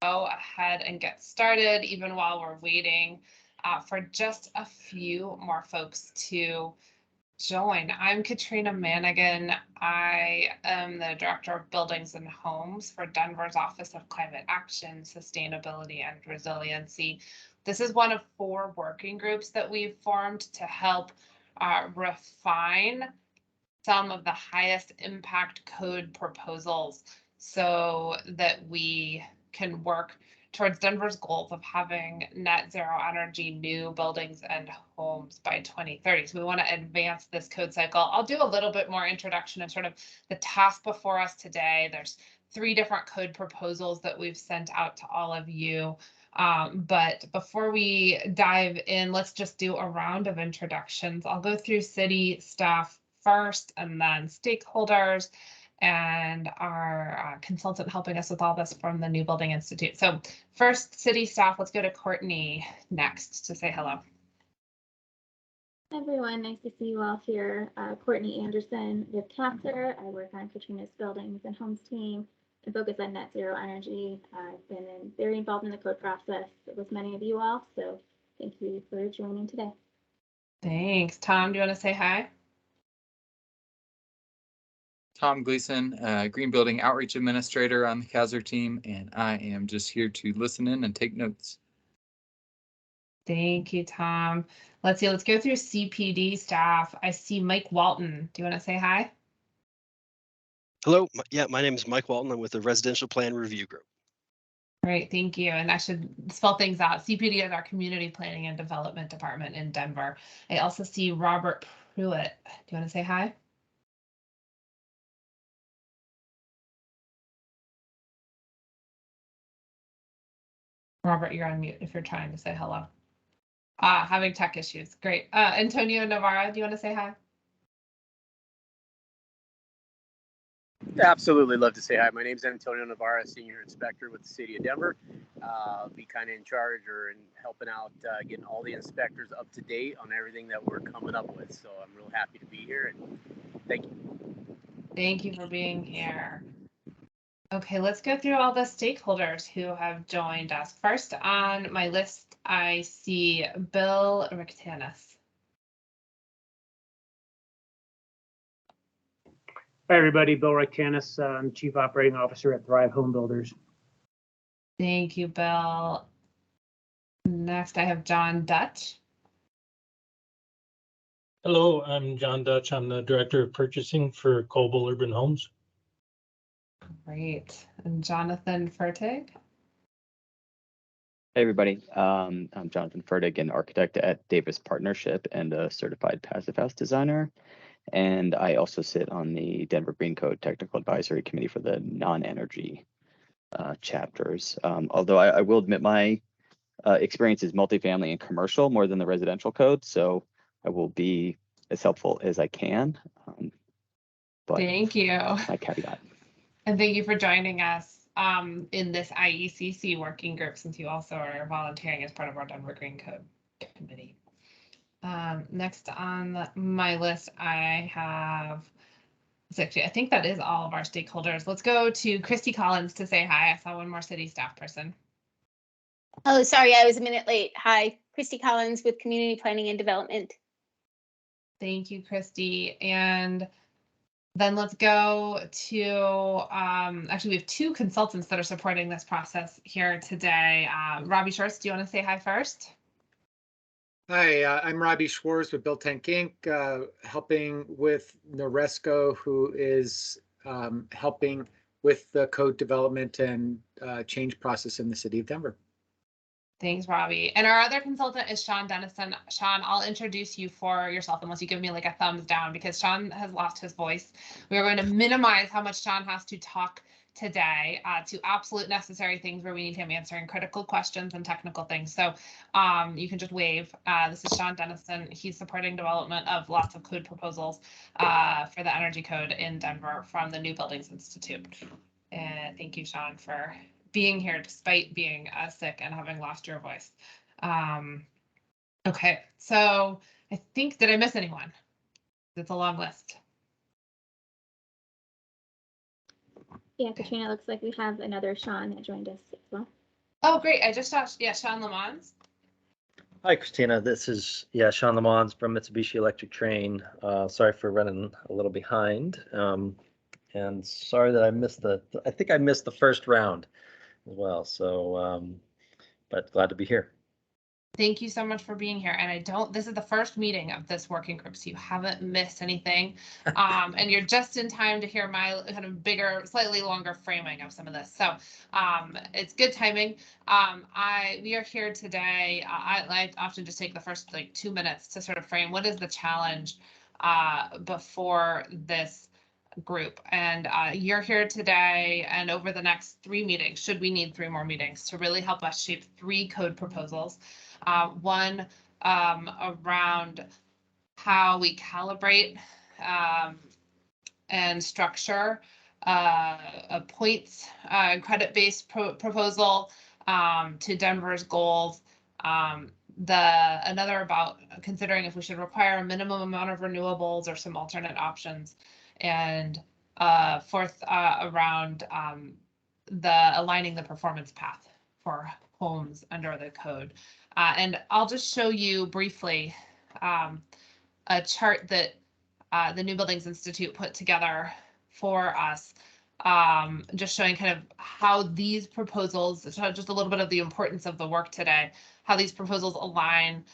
go ahead and get started, even while we're waiting for just a few more folks to join. I'm Katrina Manigan. I am the Director of Buildings and Homes for Denver's Office of Climate Action, Sustainability, and Resiliency. This is one of 4 working groups that we've formed to help refine some of the highest impact code proposals so that we can work towards Denver's goals of having net zero energy new buildings and homes by 2030. So we want to advance this code cycle. I'll do a little bit more introduction of sort of the task before us today. There's 3 different code proposals that we've sent out to all of you. But before we dive in, let's just do a round of introductions. I'll go through city staff first, and then stakeholders, and our consultant helping us with all this from the New Building Institute. So first, city staff, let's go to Courtney next to say hello. Hi everyone, nice to see you all here. Courtney Anderson with Chapter. I work on Katrina's Buildings and Homes team and focus on net zero energy. I've been very involved in the code process with many of you all, so thank you for joining today. Thanks. Tom, do you want to say hi? Tom Gleason, Green Building Outreach Administrator on the CASR team, and I am just here to listen in and take notes. Thank you, Tom. Let's see, let's go through CPD staff. I see Mike Walton. Do you want to say hi? Hello, yeah, my name is Mike Walton. I'm with the Residential Plan Review Group. Great, thank you. And I should spell things out. CPD is our Community Planning and Development Department in Denver. I also see Robert Pruitt. Do you want to say hi? Robert, you're on mute if you're trying to say hello. Having tech issues. Great. Antonio Navarra, do you want to say hi? Absolutely, love to say hi. My name is Antonio Navarra, Senior Inspector with the City of Denver. Be kind of in charge or in helping out getting all the inspectors up to date on everything that we're coming up with. So I'm real happy to be here, and thank you. Thank you for being here. Okay, let's go through all the stakeholders who have joined us. First on my list, I see Bill Rictanis. Hi, everybody. Bill Rictanis, I'm Chief Operating Officer at Thrive Home Builders. Thank you, Bill. Next, I have John Dutch. Hello, I'm John Dutch. I'm the Director of Purchasing for Coble Urban Homes. Great. And Jonathan Fertig. Hey everybody, I'm Jonathan Fertig, an architect at Davis Partnership and a certified passive house designer. And I also sit on the Denver Green Code Technical Advisory Committee for the non-energy chapters. Although I will admit my experience is multifamily and commercial more than the residential code, so I will be as helpful as I can. But thank you. My caveat. And thank you for joining us in this IECC working group, since you also are volunteering as part of our Denver Green Code Committee. Next on my list, I have, actually, I think that is all of our stakeholders. Let's go to Christy Collins to say hi. I saw one more city staff person. Oh, sorry, I was a minute late. Hi, Christy Collins with Community Planning and Development. Thank you, Christy. And then let's go to, actually, we have 2 consultants that are supporting this process here today. Robbie Schwartz, do you want to say hi first? Hi, I'm Robbie Schwartz with Build Tank Inc., helping with Noresco, who is helping with the code development and change process in the city of Denver. Thanks, Robbie. And our other consultant is Sean Denison. Sean, I'll introduce you for yourself unless you give me like a thumbs down, because Sean has lost his voice. We are going to minimize how much Sean has to talk today to absolute necessary things where we need him answering critical questions and technical things. So you can just wave. This is Sean Denison. He's supporting development of lots of code proposals for the energy code in Denver from the New Buildings Institute. And thank you, Sean, for being here despite being sick and having lost your voice. Okay, so I think, did I miss anyone? It's a long list. Yeah, Katrina, looks like we have another Sean that joined us as well. Oh, great. I just saw, yeah, Sean Lamons. Hi, Christina. This is, Sean Lamons from Mitsubishi Electric Train. Sorry for running a little behind. And sorry that I think I missed the first round as well. So, but glad to be here. Thank you so much for being here. And this is the first meeting of this working group, so you haven't missed anything. And you're just in time to hear my kind of bigger, slightly longer framing of some of this. So it's good timing. We are here today. I often just take the first like 2 minutes to sort of frame what is the challenge before this group. And you're here today and over the next 3 meetings, should we need 3 more meetings, to really help us shape 3 code proposals. One around how we calibrate and structure a points credit-based proposal to Denver's goals. Another about considering if we should require a minimum amount of renewables or some alternate options. And fourth, around the aligning the performance path for homes under the code. And I'll just show you briefly a chart that the New Buildings Institute put together for us, just showing kind of how these proposals, just a little bit of the importance of the work today, how these proposals align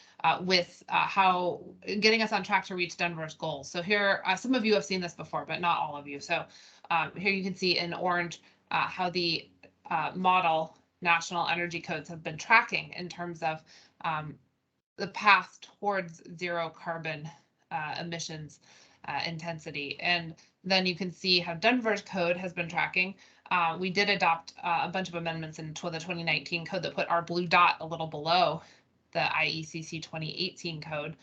with how getting us on track to reach Denver's goals. So here, some of you have seen this before, but not all of you. So here you can see in orange how the model national energy codes have been tracking in terms of the path towards zero carbon emissions intensity. And then you can see how Denver's code has been tracking. We did adopt a bunch of amendments into the 2019 code that put our blue dot a little below the IECC 2018 code.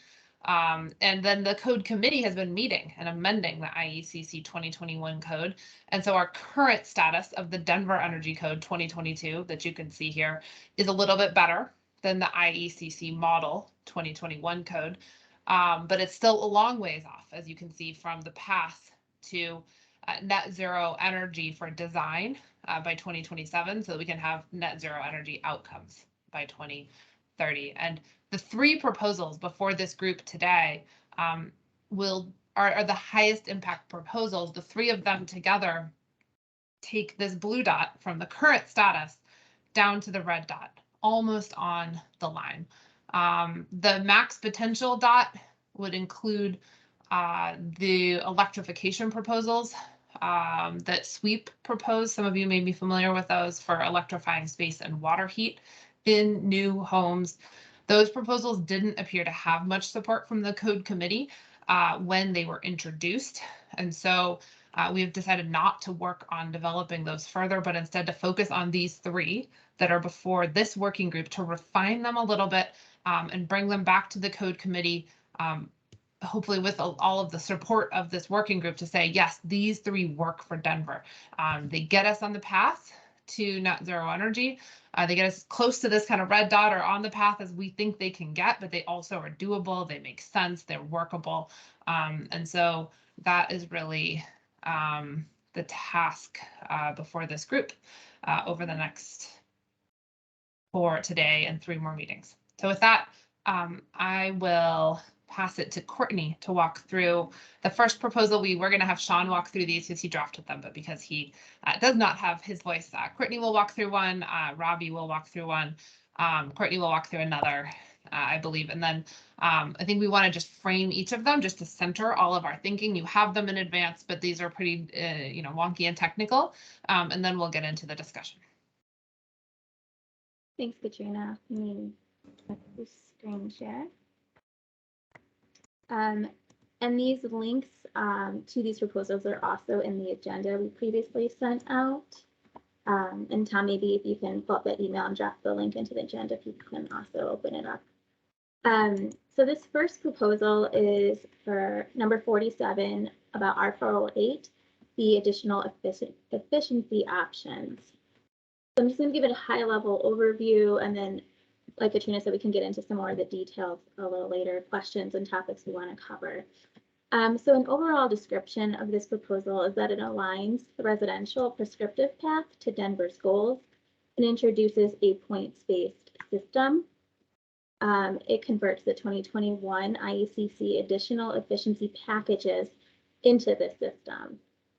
And then the code committee has been meeting and amending the IECC 2021 code. And so our current status of the Denver Energy Code 2022 that you can see here is a little bit better than the IECC model 2021 code. But it's still a long ways off, as you can see from the path to net zero energy for design by 2027, so that we can have net zero energy outcomes by 2030. And the 3 proposals before this group today are the highest impact proposals. The 3 of them together take this blue dot from the current status down to the red dot, almost on the line. The max potential dot would include the electrification proposals that SWEEP proposed. Some of you may be familiar with those for electrifying space and water heat in new homes. Those proposals didn't appear to have much support from the code committee when they were introduced. And so we've decided not to work on developing those further, but instead to focus on these 3 that are before this working group, to refine them a little bit and bring them back to the code committee, hopefully with all of the support of this working group, to say, yes, these 3 work for Denver. They get us on the path to net zero energy. They get us close to this kind of red dot, or on the path as we think they can get, but they also are doable, they make sense, they're workable. And so that is really the task before this group over the next, for today and 3 more meetings. So with that, I will pass it to Courtney to walk through the first proposal. We're going to have Sean walk through these because he drafted them, but because he does not have his voice, Courtney will walk through one, Robbie will walk through one, Courtney will walk through another, I believe. And then I think we want to just frame each of them just to center all of our thinking. You have them in advance, but these are pretty wonky and technical. And then we'll get into the discussion. Thanks, Katrina. Let's screen share. And these links to these proposals are also in the agenda we previously sent out. And Tom, maybe if you can pull up that email and drop the link into the agenda, if you can also open it up. So this first proposal is for number 47 about R408, the additional efficiency options. So I'm just going to give it a high-level overview, and then, like Katrina said, we can get into some more of the details a little later, questions and topics we want to cover. So an overall description of this proposal is that it aligns the residential prescriptive path to Denver's goals and introduces a points-based system. It converts the 2021 IECC additional efficiency packages into this system.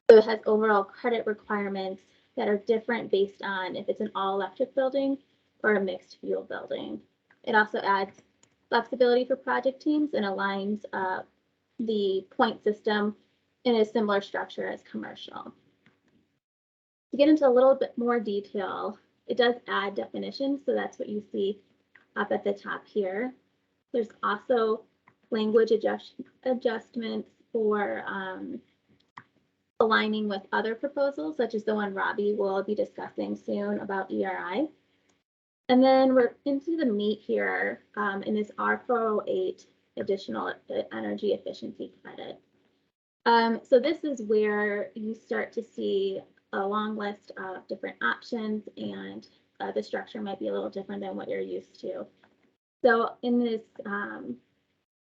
So it has overall credit requirements that are different based on if it's an all-electric building or a mixed fuel building. It also adds flexibility for project teams and aligns the point system in a similar structure as commercial. To get into a little bit more detail, it does add definitions, so that's what you see up at the top here. There's also language adjustments for aligning with other proposals, such as the one Robbie will be discussing soon about ERI. And then we're into the meat here in this R408 additional energy efficiency credit. So this is where you start to see a long list of different options, and the structure might be a little different than what you're used to. So in this,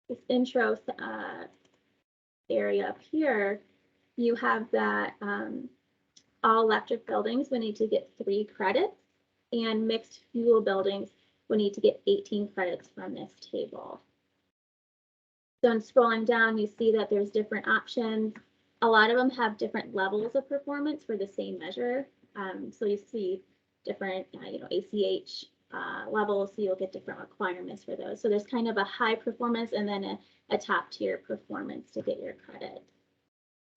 this intro area up here, you have that all electric buildings will need to get 3 credits, and mixed fuel buildings will need to get 18 credits from this table. So in scrolling down, you see that there's different options. A lot of them have different levels of performance for the same measure. So you see different, ACH levels, so you'll get different requirements for those. So there's kind of a high performance and then a top tier performance to get your credit.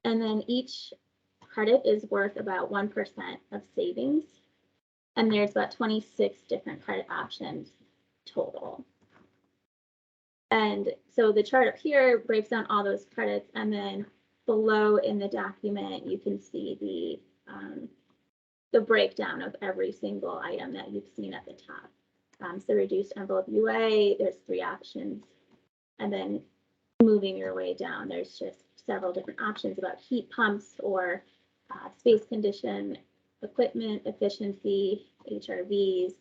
And then each credit is worth about 1% of savings. And there's about 26 different credit options total. And so the chart up here breaks down all those credits, and then below in the document, you can see the breakdown of every single item that you've seen at the top. So reduced envelope UA, there's 3 options. And then moving your way down, there's just several different options about heat pumps or space condition, equipment efficiency, HRVs.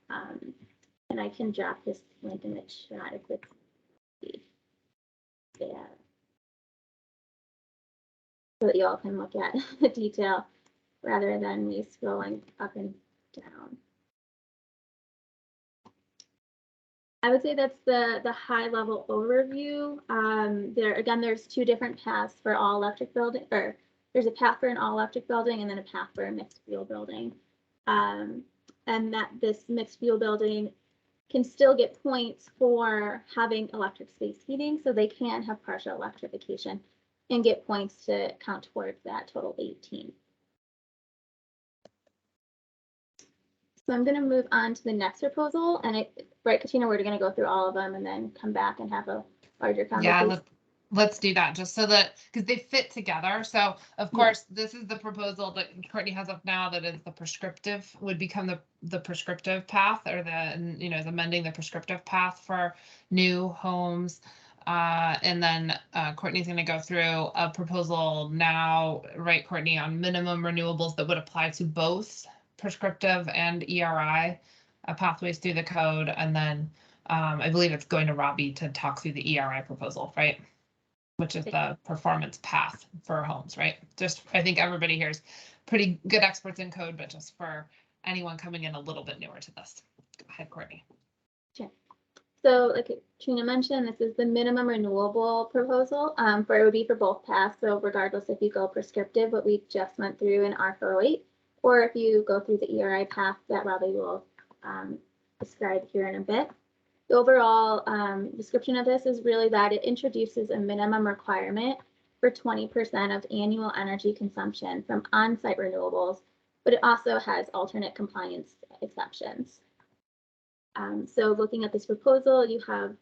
And I can drop this link in the chat if it's there, so that you all can look at the detail rather than me scrolling up and down. I would say that's the high level overview. There's 2 different paths for all electric building, or there's a path for an all electric building and then a path for a mixed fuel building. And that this mixed fuel building can still get points for having electric space heating, so they can have partial electrification and get points to count towards that total 18. So I'm going to move on to the next proposal, and right, Katrina, we're going to go through all of them and then come back and have a larger conversation. Yeah, let's do that, just so that, because they fit together. So of course, this is the proposal that Courtney has up now, that is the prescriptive, would become the prescriptive path, or is amending the prescriptive path for new homes. And then Courtney's going to go through a proposal now, right, Courtney, on minimum renewables that would apply to both prescriptive and ERI pathways through the code. And then I believe it's going to Robbie to talk through the ERI proposal, right? Which is the performance path for homes, right? Just, I think everybody here is pretty good experts in code, but just for anyone coming in a little bit newer to this. Go ahead, Courtney. Sure. So like Trina mentioned, this is the minimum renewable proposal. It would be for both paths. So regardless if you go prescriptive, what we just went through in R408, or if you go through the ERI path that Robbie will describe here in a bit. The overall description of this is really that it introduces a minimum requirement for 20% of annual energy consumption from on-site renewables, but it also has alternate compliance exceptions. So looking at this proposal, you have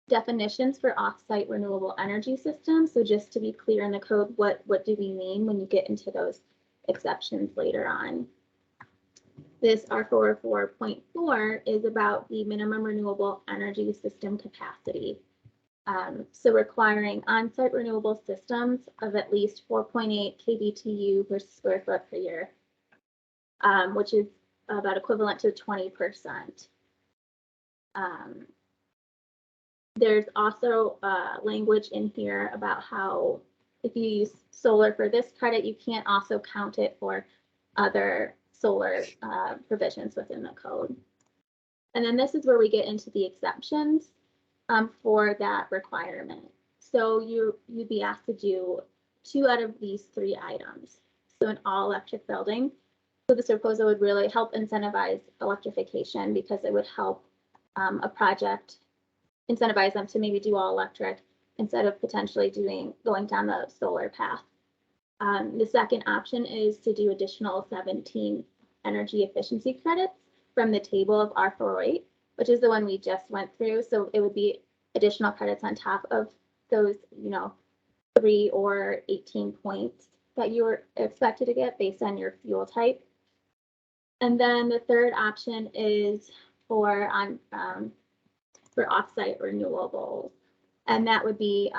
definitions for off-site renewable energy systems. So just to be clear in the code, what do we mean when you get into those exceptions later on? This R404.4 is about the minimum renewable energy system capacity. So requiring on-site renewable systems of at least 4.8 kBTU per square foot per year, which is about equivalent to 20%. There's also language in here about how if you use solar for this credit, you can't also count it for other solar provisions within the code. And then this is where we get into the exceptions for that requirement. So you'd be asked to do 2 out of these 3 items. So an all electric building. So this proposal would really help incentivize electrification because it would help a project incentivize them to maybe do all electric instead of potentially going down the solar path. The second option is to do additional 17 energy efficiency credits from the table of R408, which is the one we just went through. So it would be additional credits on top of those, 3 or 18 points that you were expected to get based on your fuel type. And then the third option is for off-site renewables, and that would be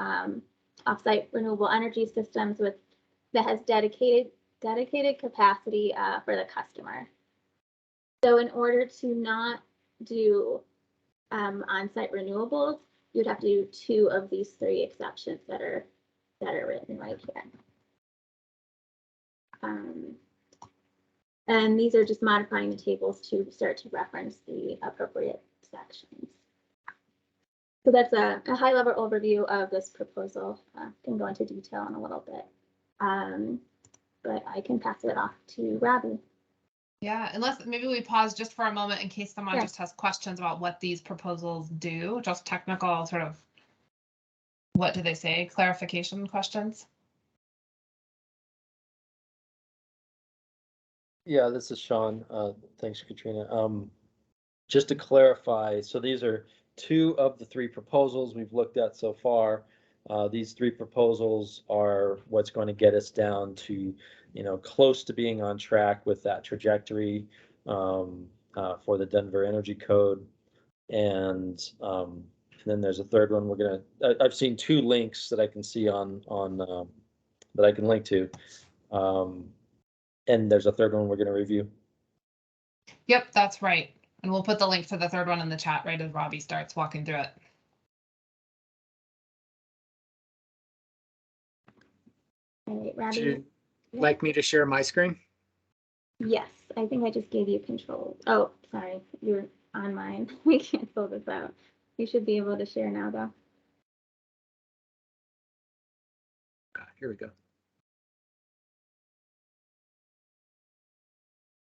off-site renewable energy systems that has dedicated capacity for the customer. So in order to not do on-site renewables, you'd have to do 2 of these 3 exceptions that are written right here. And these are just modifying the tables to start to reference the appropriate sections. So that's a high-level overview of this proposal. Can go into detail in a little bit, but I can pass it off to Robbie. Yeah, unless maybe we pause just for a moment in case someone Sure. just has questions about what these proposals do, just technical sort of, what do they say, clarification questions? Yeah, this is Sean. Thanks, Katrina. Just to clarify, so these are 2 of the 3 proposals we've looked at so far. These 3 proposals are what's going to get us down to, close to being on track with that trajectory for the Denver Energy Code. And then there's a third one I've seen 2 links that I can see on that I can link to. And there's a third one we're going to review. Yep, that's right. And we'll put the link to the third one in the chat right as Robbie starts walking through it. All right, Robbie. Would you like me to share my screen? Yes, I think I just gave you control. Oh, sorry, you're on mine. We can't fill this out. You should be able to share now, though. Here we go.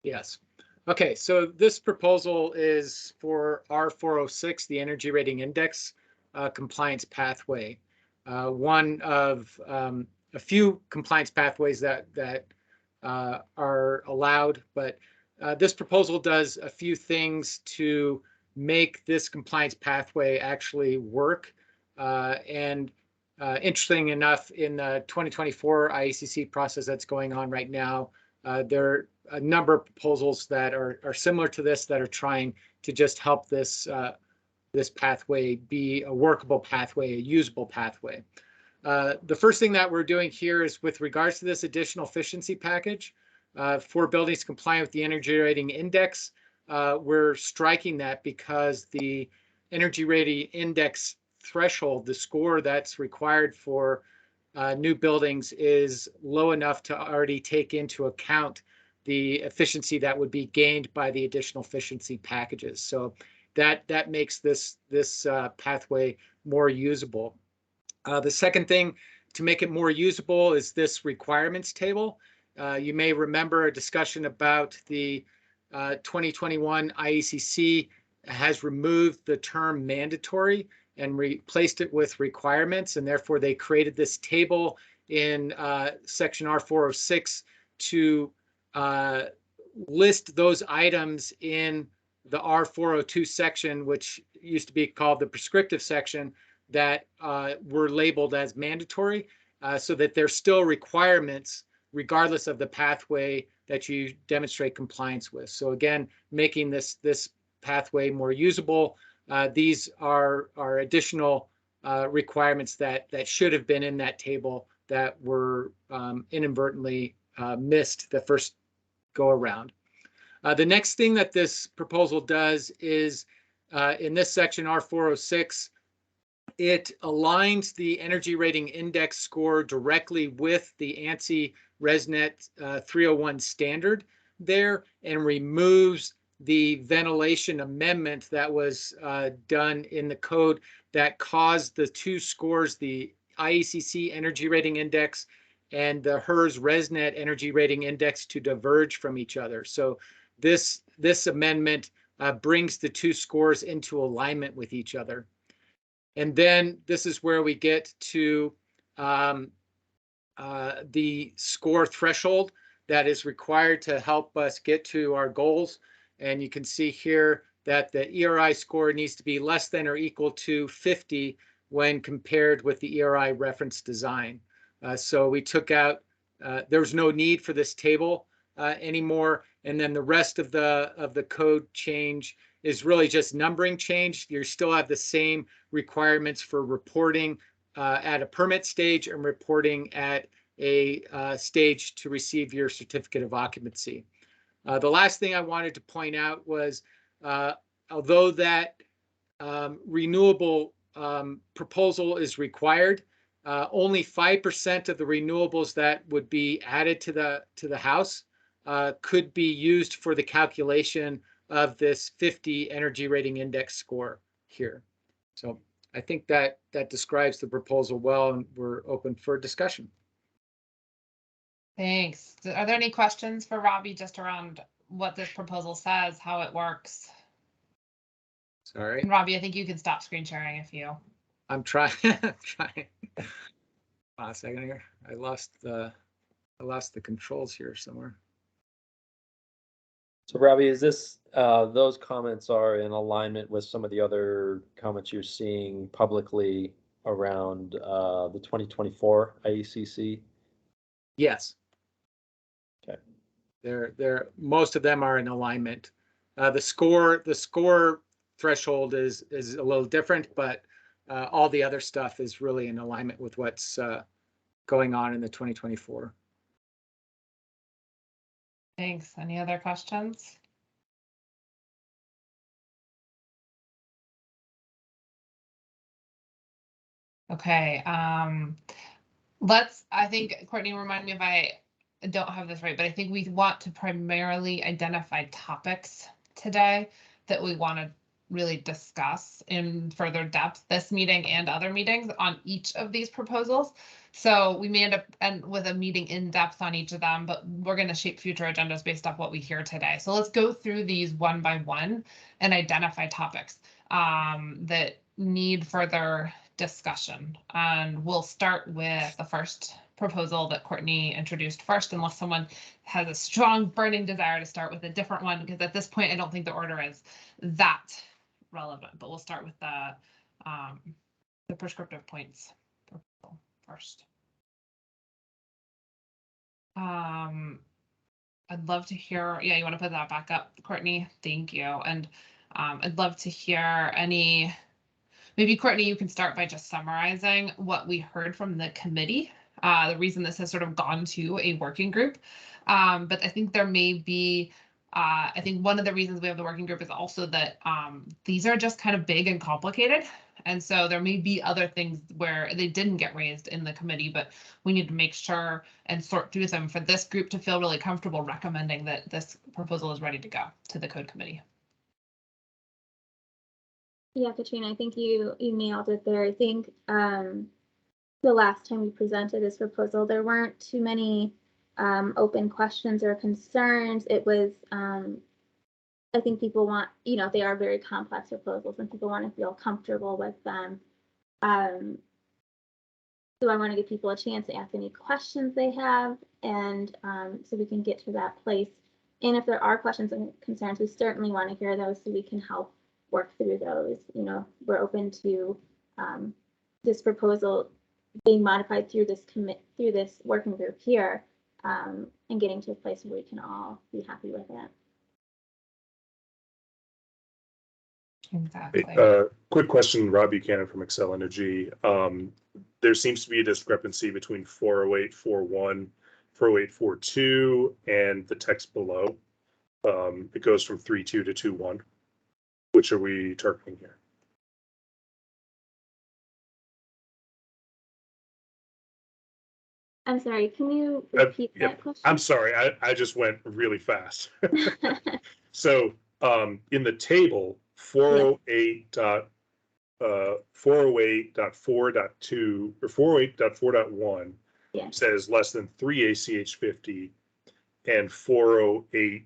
Yes. Okay, so this proposal is for R406, the Energy Rating Index compliance pathway. One of a few compliance pathways that are allowed, but this proposal does a few things to make this compliance pathway actually work. Interesting enough, in the 2024 IECC process that's going on right now, there are a number of proposals that are similar to this that are trying to just help this this pathway be a workable pathway, a usable pathway. The first thing that we're doing here is with regards to this additional efficiency package for buildings compliant with the Energy Rating Index, we're striking that because the Energy Rating Index threshold, the score that's required for new buildings, is low enough to already take into account the efficiency that would be gained by the additional efficiency packages. So that makes this pathway more usable. The second thing to make it more usable is this requirements table. You may remember a discussion about the 2021 IECC has removed the term mandatory and replaced it with requirements, and therefore they created this table in section R406 to list those items in the R402 section, which used to be called the prescriptive section, that were labeled as mandatory, so that they're still requirements regardless of the pathway that you demonstrate compliance with. So again, making this pathway more usable. These are additional requirements that should have been in that table that were inadvertently missed the first go around. The next thing that this proposal does is in this section R406, it aligns the Energy Rating Index score directly with the ANSI ResNet 301 standard. there and removes the ventilation amendment that was done in the code that caused the two scores, the IECC Energy Rating Index and the HERS ResNet Energy Rating Index, to diverge from each other. So this amendment brings the two scores into alignment with each other. And then this is where we get to the score threshold that is required to help us get to our goals. And you can see here that the ERI score needs to be less than or equal to 50 when compared with the ERI reference design. So we took out, there's no need for this table anymore. And then the rest of the code change is really just numbering change. You still have the same requirements for reporting at a permit stage and reporting at a stage to receive your certificate of occupancy. The last thing I wanted to point out was, although that renewable proposal is required, only 5% of the renewables that would be added to the house could be used for the calculation of this 50 energy rating index score here. So I think that describes the proposal well, and we're open for discussion. Thanks. Are there any questions for Robbie just around what this proposal says, how it works? Sorry. And Robbie, I think you can stop screen sharing if you. I'm trying. Trying. A second here. I lost the controls here somewhere. So Robbie, is this, those comments are in alignment with some of the other comments you're seeing publicly around the 2024 IECC? Yes. Okay. They're most of them are in alignment. The score threshold is a little different, but all the other stuff is really in alignment with what's going on in the 2024. Thanks. Any other questions? Okay. I think, Courtney, remind me if I don't have this right, but I think we want to primarily identify topics today that we want to really discuss in further depth this meeting and other meetings on each of these proposals. So we may end up with a meeting in depth on each of them, but we're going to shape future agendas based off what we hear today. So let's go through these one by one and identify topics that need further discussion. And we'll start with the first proposal that Courtney introduced first, unless someone has a strong burning desire to start with a different one, because at this point I don't think the order is that relevant, but we'll start with the prescriptive points proposal first. I'd love to hear, yeah, you want to put that back up, Courtney? Thank you. And I'd love to hear maybe Courtney, you can start by just summarizing what we heard from the committee, the reason this has sort of gone to a working group. But I think there may be, I think one of the reasons we have the working group is also that these are just kind of big and complicated. And so there may be other things where they didn't get raised in the committee, but we need to make sure and sort through them for this group to feel really comfortable recommending that this proposal is ready to go to the code committee. Yeah, Katrina, I think you nailed it there. I think the last time we presented this proposal, there weren't too many open questions or concerns. It was, I think people want, they are very complex proposals and people want to feel comfortable with them. So I want to give people a chance to ask any questions they have, and so we can get to that place. And if there are questions and concerns, we certainly want to hear those so we can help work through those. We're open to this proposal being modified through this working group here, and getting to a place where we can all be happy with it. Exactly. Quick question, Rob Buchanan from Excel Energy. There seems to be a discrepancy between 40841, 40842, and the text below. It goes from 3.2 to 2.1. Which are we targeting here? I'm sorry, can you Uh, repeat yeah, that question? I'm sorry, I just went really fast. So in the table, 408.4.2 or 408.4.1 Yeah. says less than 3 ACH 50, and 408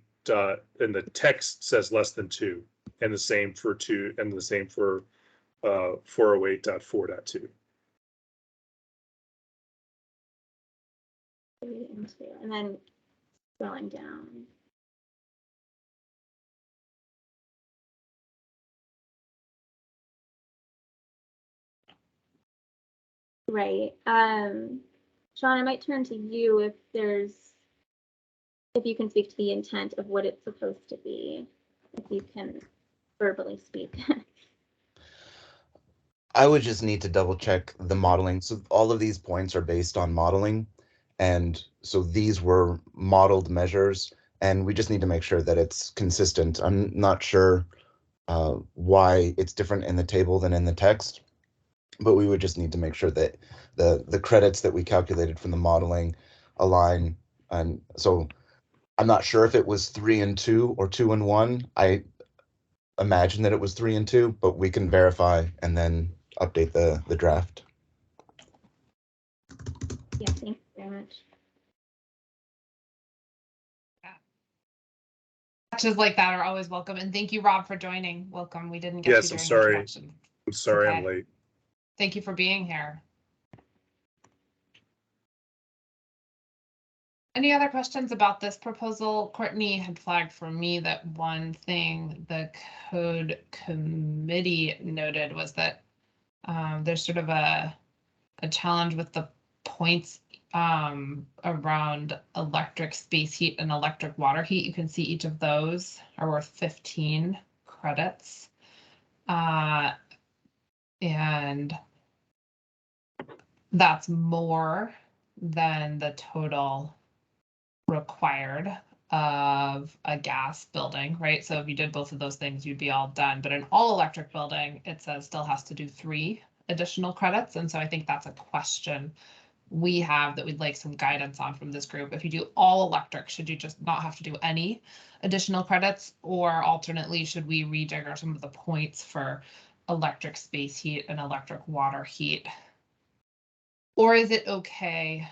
and the text says less than 2, and the same for 2, and the same for 408.4.2. And then scrolling down. Right. Sean, I might turn to you if you can speak to the intent of what it's supposed to be, if you can verbally speak. I would just need to double check the modeling. So all of these points are based on modeling. And so these were modeled measures, and we just need to make sure that it's consistent. I'm not sure why it's different in the table than in the text, but we would just need to make sure that the credits that we calculated from the modeling align. And so I'm not sure if it was 3 and 2 or 2 and 1. I imagine that it was 3 and 2, but we can verify and then update the draft. Yeah, thank you very much. Matches like that are always welcome. And thank you, Rob, for joining. Welcome. We didn't get Yes, you I'm during sorry. introduction. I'm sorry Okay. I'm late. Thank you for being here. Any other questions about this proposal? Courtney had flagged for me that one thing the code committee noted was that there's sort of a challenge with the points around electric space heat and electric water heat. You can see each of those are worth 15 credits. And that's more than the total required of a gas building, right? So if you did both of those things, you'd be all done. But an all electric building, it says still has to do 3 additional credits. And so I think that's a question we have that we'd like some guidance on from this group. If you do all electric, should you just not have to do any additional credits? Or alternately, should we rejigger some of the points for electric space heat and electric water heat? Or is it okay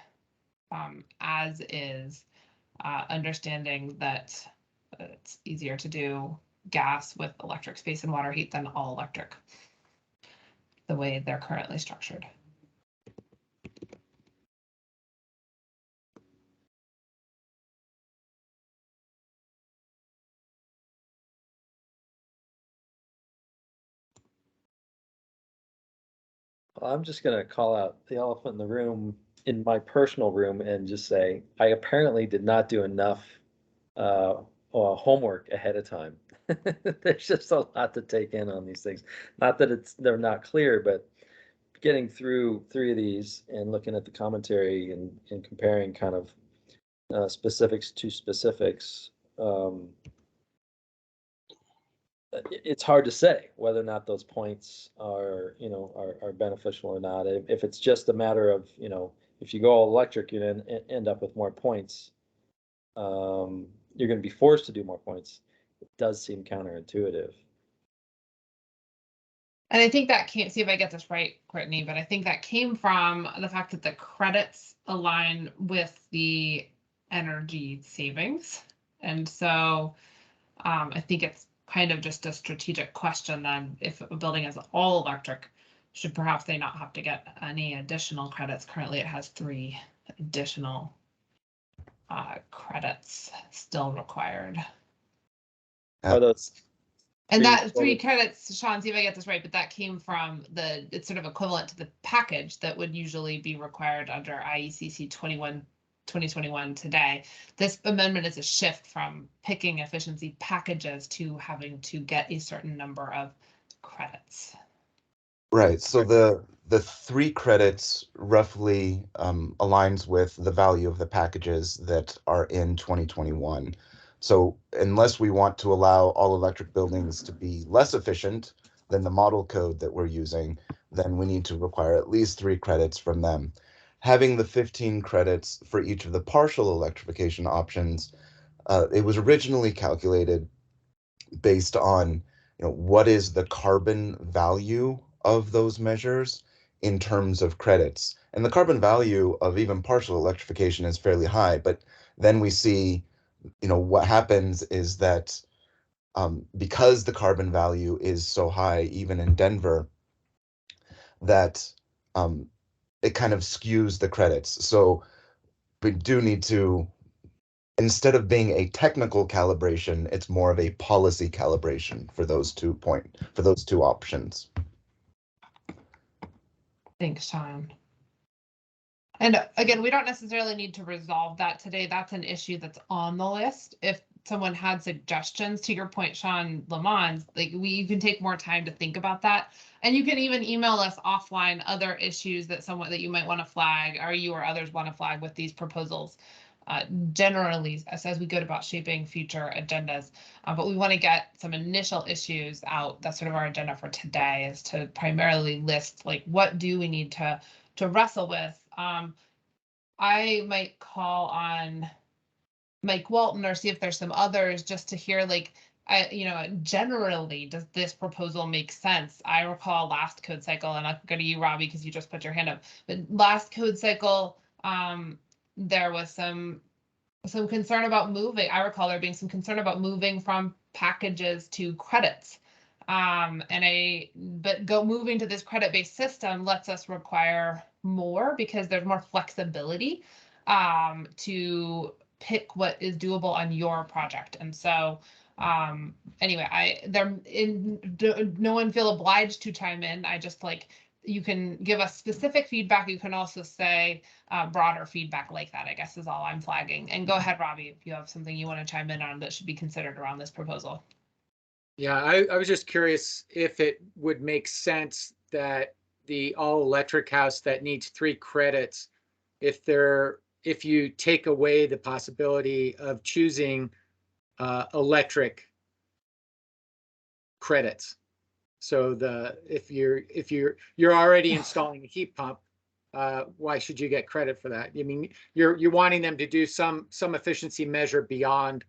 as is, understanding that it's easier to do gas with electric space and water heat than all electric, the way they're currently structured? Well, I'm just going to call out the elephant in the room in my personal room and just say I apparently did not do enough homework ahead of time. There's just a lot to take in on these things. Not that they're not clear, but getting through 3 of these and looking at the commentary and comparing kind of specifics to specifics, it's hard to say whether or not those points are, are beneficial or not. If it's just a matter of, if you go all electric, you're going to end up with more points. You're going to be forced to do more points. It does seem counterintuitive. And I think that came, see if I get this right, Courtney, but I think that came from the fact that the credits align with the energy savings. And so I think it's kind of just a strategic question then, if a building is all electric, should perhaps they not have to get any additional credits? Currently it has 3 additional credits still required. Are those? And that 3 credits, Sean, see if I get this right, but that came from it's sort of equivalent to the package that would usually be required under IECC 2021 today. This amendment is a shift from picking efficiency packages to having to get a certain number of credits. Right. So the 3 credits roughly aligns with the value of the packages that are in 2021. So unless we want to allow all electric buildings to be less efficient than the model code that we're using, then we need to require at least 3 credits from them. having the 15 credits for each of the partial electrification options, it was originally calculated based on, what is the carbon value of those measures in terms of credits. And the carbon value of even partial electrification is fairly high, but then we see, what happens is that because the carbon value is so high, even in Denver, that it kind of skews the credits. So we do need to, instead of being a technical calibration, it's more of a policy calibration for those two options. Thanks, Sean. And again, we don't necessarily need to resolve that today. That's an issue that's on the list. If someone had suggestions, to your point, Sean Lamont, like you can take more time to think about that. And you can even email us offline other issues that you might want to flag, or you or others want to flag with these proposals. Generally, as we go about shaping future agendas, but we want to get some initial issues out. That's sort of our agenda for today, is to primarily list like what do we need to wrestle with. I might call on Mike Walton or see if there's some others just to hear like, generally, does this proposal make sense? I recall last code cycle, and I'll go to you, Robbie, because you just put your hand up. But last code cycle, there was some concern about moving. I recall there being some concern about moving from packages to credits. Moving to this credit-based system lets us require more because there's more flexibility to pick what is doable on your project. And so anyway, no one feel obliged to chime in. I just you can give us specific feedback. You can also say broader feedback like that, I guess, is all I'm flagging. And go ahead, Robbie, if you have something you want to chime in on that should be considered around this proposal. Yeah, I was just curious if it would make sense that the all-electric house that needs 3 credits, if you take away the possibility of choosing electric credits. So if you're already installing a heat pump, why should you get credit for that? I mean, you're wanting them to do some efficiency measure beyond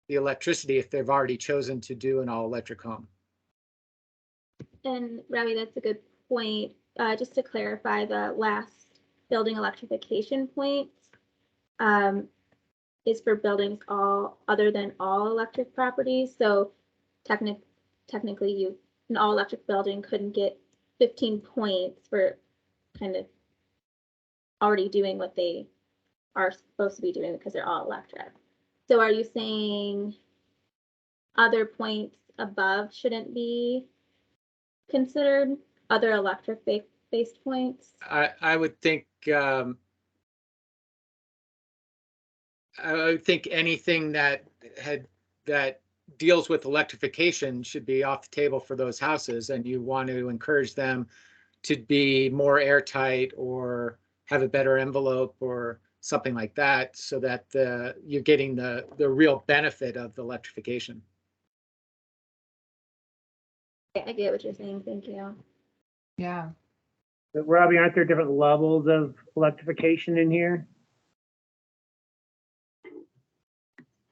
the electricity if they've already chosen to do an all-electric home. And Robbie, that's a good point. Just to clarify, the last building electrification point is for buildings other than all electric properties. So technically, an all electric building couldn't get 15 points for kind of already doing what they are supposed to be doing because they're all electric. So are you saying other points above shouldn't be considered, other electric based points? I would think anything that deals with electrification should be off the table for those houses, and you want to encourage them to be more airtight or have a better envelope or something like that, so that you're getting the real benefit of the electrification. I get what you're saying. Thank you. Yeah. But Robbie, aren't there different levels of electrification in here?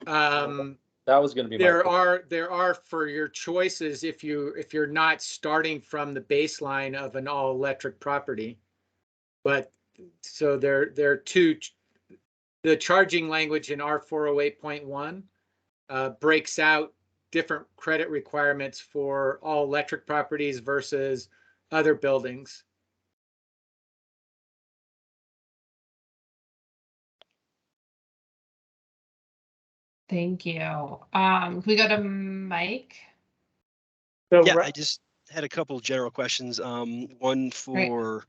That was going to be there are for your choices if you're not starting from the baseline of an all electric property. But so there are two. The charging language in R408.1 breaks out different credit requirements for all electric properties versus other buildings. Thank you. Can we go to Mike? So, yeah, I just had a couple general questions. One for,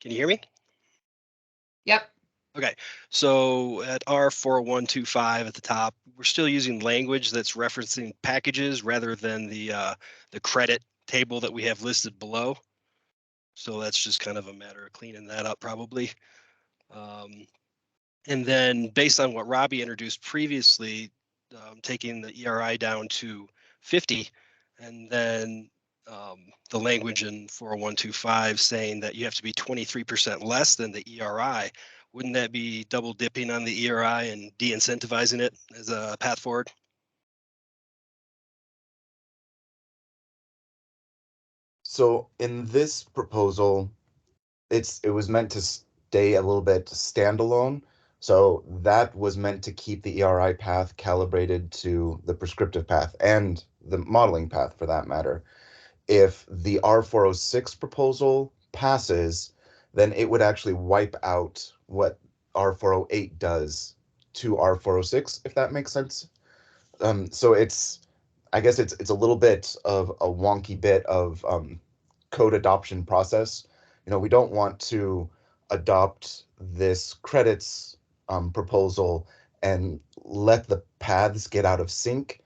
can you hear me? Yep. Okay, so at R4125 at the top, we're still using language that's referencing packages rather than the credit table that we have listed below. So that's just kind of a matter of cleaning that up probably. And then based on what Robbie introduced previously, taking the ERI down to 50 and then the language in 40125 saying that you have to be 23% less than the ERI. Wouldn't that be double dipping on the ERI and de-incentivizing it as a path forward? So in this proposal, it was meant to stay a little bit standalone. So that was meant to keep the ERI path calibrated to the prescriptive path and the modeling path for that matter. If the R406 proposal passes, then it would actually wipe out what R408 does to R406, if that makes sense. So I guess it's a little bit of a wonky bit of code adoption process. We don't want to adopt this credits proposal and let the paths get out of sync.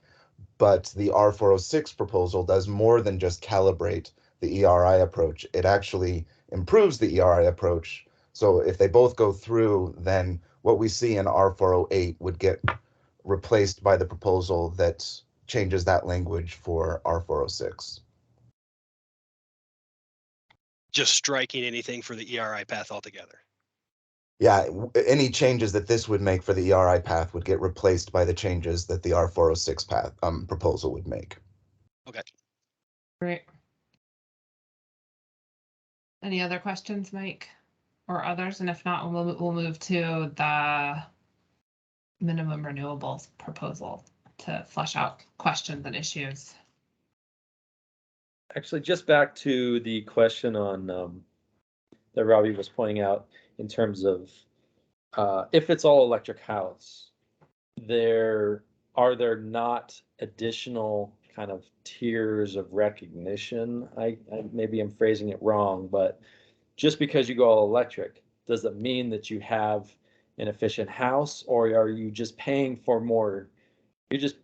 But the R406 proposal does more than just calibrate the ERI approach. It actually improves the ERI approach. So if they both go through, then what we see in R408 would get replaced by the proposal that changes that language for R406. Just striking anything for the ERI path altogether. Yeah, any changes that this would make for the ERI path would get replaced by the changes that the R406 path proposal would make. Okay. Great. Any other questions, Mike, or others? And if not, we'll move to the minimum renewables proposal to flesh out questions and issues. Actually, just back to the question on that Robbie was pointing out in terms of if it's all electric house, are there not additional kind of tiers of recognition? I maybe I'm phrasing it wrong, but just because you go all electric, does it mean that you have an efficient house, or are you just paying for more? If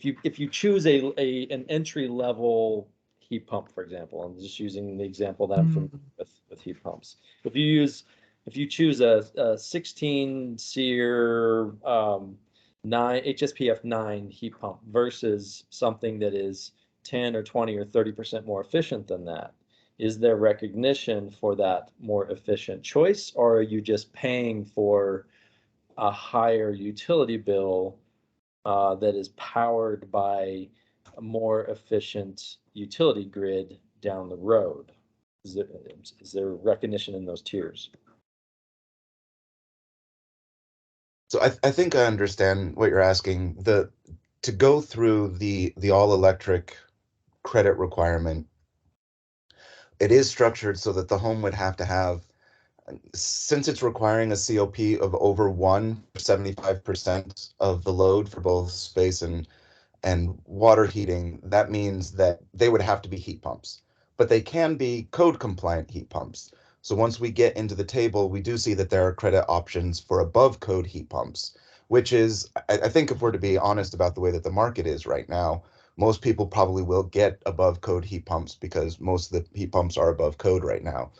you choose an entry level heat pump, for example, I'm just using the example that I'm familiar with heat pumps. If you choose a 16 SEER 9 HSPF 9 heat pump versus something that is 10 or 20 or 30% more efficient than that, is there recognition for that more efficient choice, or are you just paying for a higher utility bill that is powered by a more efficient utility grid down the road? Is there recognition in those tiers? So I think I understand what you're asking. To go through the all electric credit requirement, it is structured so that the home would have to have, since it's requiring a COP of over 1 for 75% of the load for both space and water heating, that means that they would have to be heat pumps, but they can be code compliant heat pumps. So once we get into the table, we do see that there are credit options for above code heat pumps, which is, I think if we're to be honest about the way that the market is right now, most people probably will get above code heat pumps because most of the heat pumps are above code right now.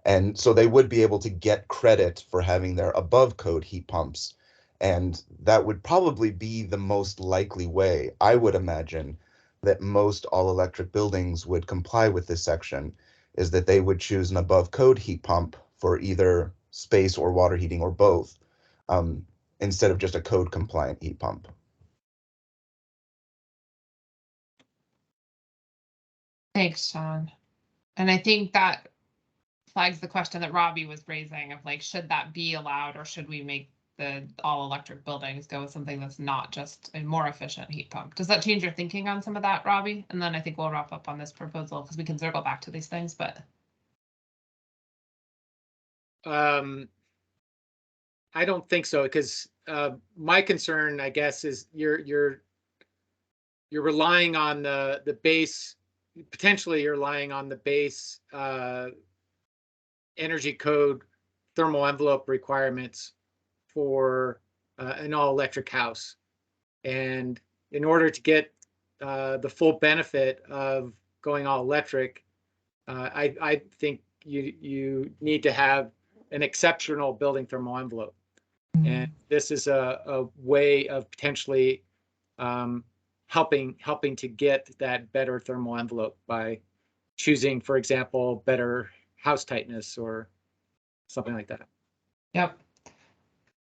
And so they would be able to get credit for having their above code heat pumps. And that would probably be the most likely way, I would imagine, that most all electric buildings would comply with this section, is that they would choose an above code heat pump for either space or water heating or both, instead of just a code compliant heat pump. Thanks, Sean. And I think that flags the question that Robbie was raising of like, should that be allowed, or should we make the all electric buildings go with something that's not just a more efficient heat pump? Does that change your thinking on some of that, Robbie? And then I think we'll wrap up on this proposal because we can circle back to these things, but. I don't think so, because my concern, I guess, is you're relying on the base, potentially you're relying on the base energy code thermal envelope requirements for an all electric house. And in order to get the full benefit of going all electric, I think you need to have an exceptional building thermal envelope. And this is a way of potentially helping to get that better thermal envelope by choosing, for example, better house tightness or something like that. Yep.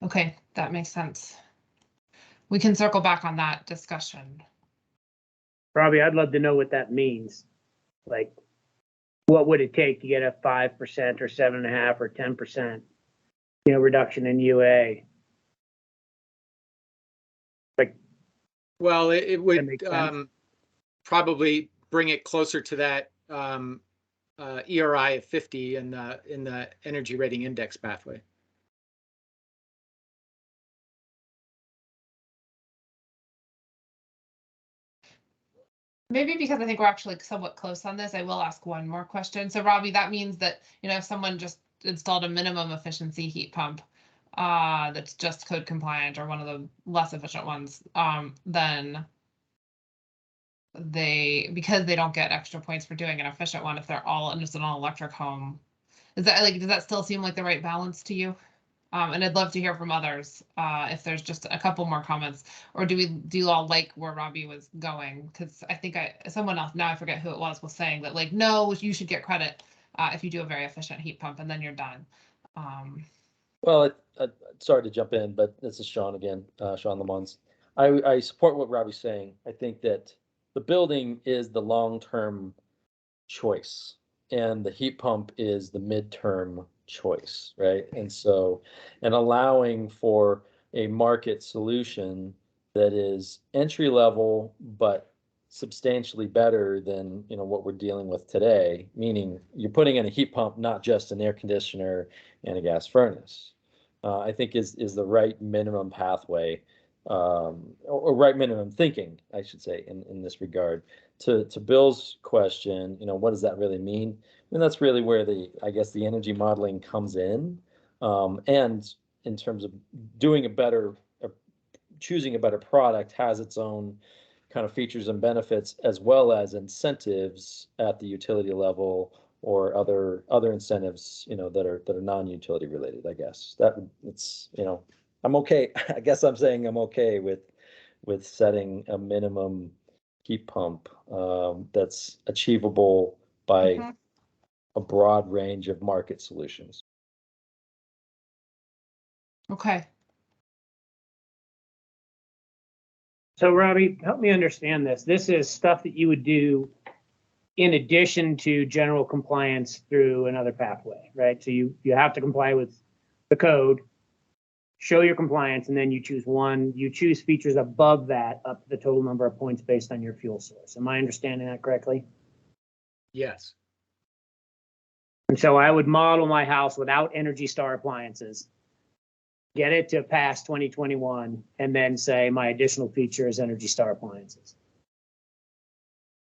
Okay, that makes sense. We can circle back on that discussion. Robbie, I'd love to know what that means. Like, what would it take to get a 5% or 7.5% or 10%, reduction in UA? Like, well, it would sense? probably bring it closer to that ERI of 50 in the energy rating index pathway. Maybe because I think we're actually somewhat close on this, I will ask one more question. So Robbie, that means that, if someone just installed a minimum efficiency heat pump that's just code compliant or one of the less efficient ones, then because they don't get extra points for doing an efficient one if they're all just an all electric home. Does that still seem like the right balance to you? And I'd love to hear from others if there's just a couple more comments, or do you all like where Robbie was going? Because I think someone else, now I forget who it was saying that, like, no, you should get credit if you do a very efficient heat pump and then you're done. Well, sorry to jump in, but this is Sean again, Sean Lamons. I support what Robbie's saying. I think that the building is the long-term choice and the heat pump is the midterm choice, right? And allowing for a market solution that is entry level but substantially better than what we're dealing with today, meaning you're putting in a heat pump, not just an air conditioner and a gas furnace. I think is the right minimum pathway, or right minimum thinking, I should say, in this regard. To Bill's question, what does that really mean? And that's really where the energy modeling comes in, and in terms of doing choosing a better product has its own kind of features and benefits, as well as incentives at the utility level or other incentives, that are non-utility related. I guess I'm okay. I guess I'm saying I'm okay with setting a minimum heat pump that's achievable by a broad range of market solutions. Okay. So Robbie, help me understand this. This is stuff that you would do in addition to general compliance through another pathway, right? So you have to comply with the code, show your compliance, and then you choose features above that up to the total number of points based on your fuel source. Am I understanding that correctly? Yes. And so I would model my house without Energy Star appliances, get it to pass 2021, and then say my additional feature is Energy Star appliances.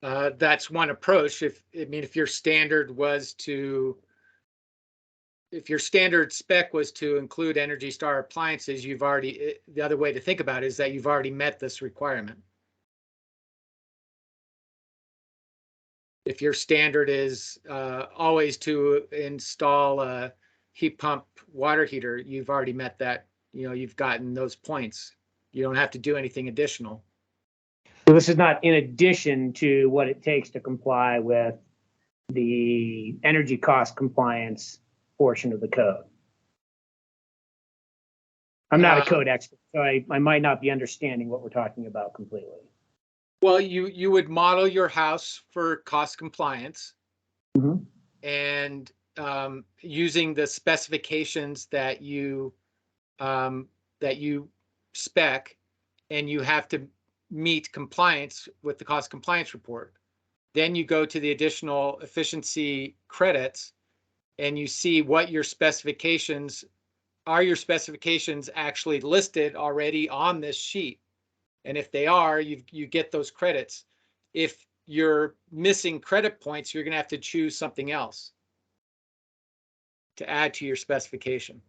That's one approach. If your standard spec was to include Energy Star appliances, the other way to think about it is that you've already met this requirement. If your standard is always to install a heat pump water heater, you've already met that. You've gotten those points. You don't have to do anything additional. So this is not in addition to what it takes to comply with the energy cost compliance portion of the code. I'm not a code expert, so I might not be understanding what we're talking about completely. Well, you would model your house for cost compliance, and using the specifications that you spec, and you have to meet compliance with the cost compliance report. Then you go to the additional efficiency credits and you see what your specifications are. Your specifications actually listed already on this sheet? And if they are, you get those credits. If you're missing credit points, you're going to have to choose something else to add to your specification.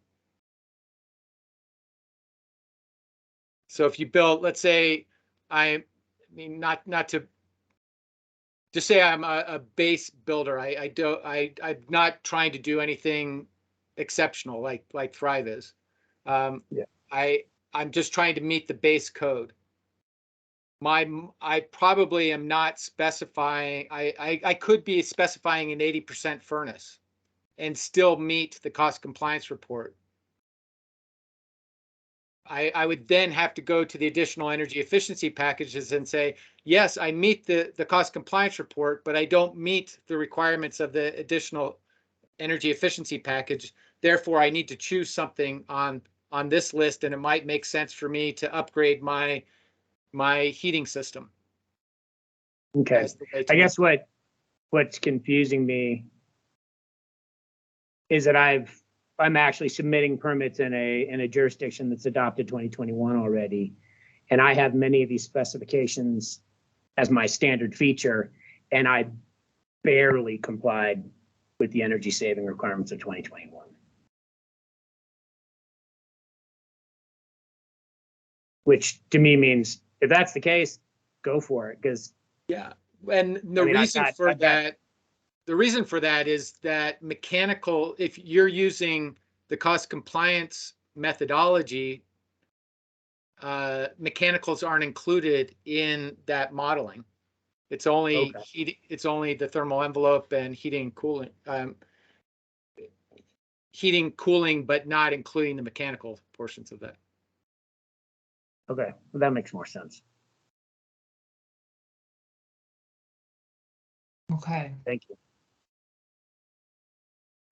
So if you build, let's say, not to just say I'm a base builder. I'm not trying to do anything exceptional like Thrive is. I'm just trying to meet the base code. I probably am not specifying, I could be specifying an 80% furnace and still meet the cost compliance report. I would then have to go to the additional energy efficiency packages and say, yes, I meet the cost compliance report, but I don't meet the requirements of the additional energy efficiency package. Therefore, I need to choose something on this list, and it might make sense for me to upgrade my heating system. Okay. I guess what's confusing me is that I'm actually submitting permits in a jurisdiction that's adopted 2021 already, and I have many of these specifications as my standard feature, and I barely complied with the energy saving requirements of 2021. Which to me means, if that's the case, go for it, because yeah, and the reason for that is that mechanical, if you're using the cost compliance methodology, mechanicals aren't included in that modeling. It's only it's only the thermal envelope and heating, cooling, but not including the mechanical portions of that. Okay, well, that makes more sense. Okay. Thank you.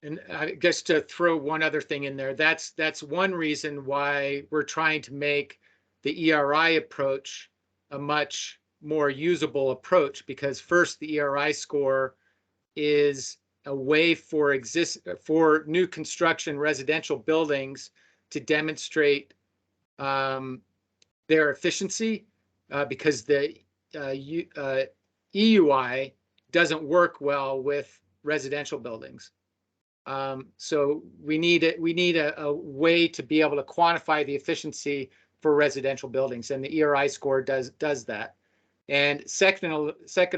And I guess to throw one other thing in there, that's one reason why we're trying to make the ERI approach a much more usable approach, because first, the ERI score is a way for new construction residential buildings to demonstrate their efficiency, because the EUI doesn't work well with residential buildings. So we need a way to be able to quantify the efficiency for residential buildings, and the ERI score does that. And second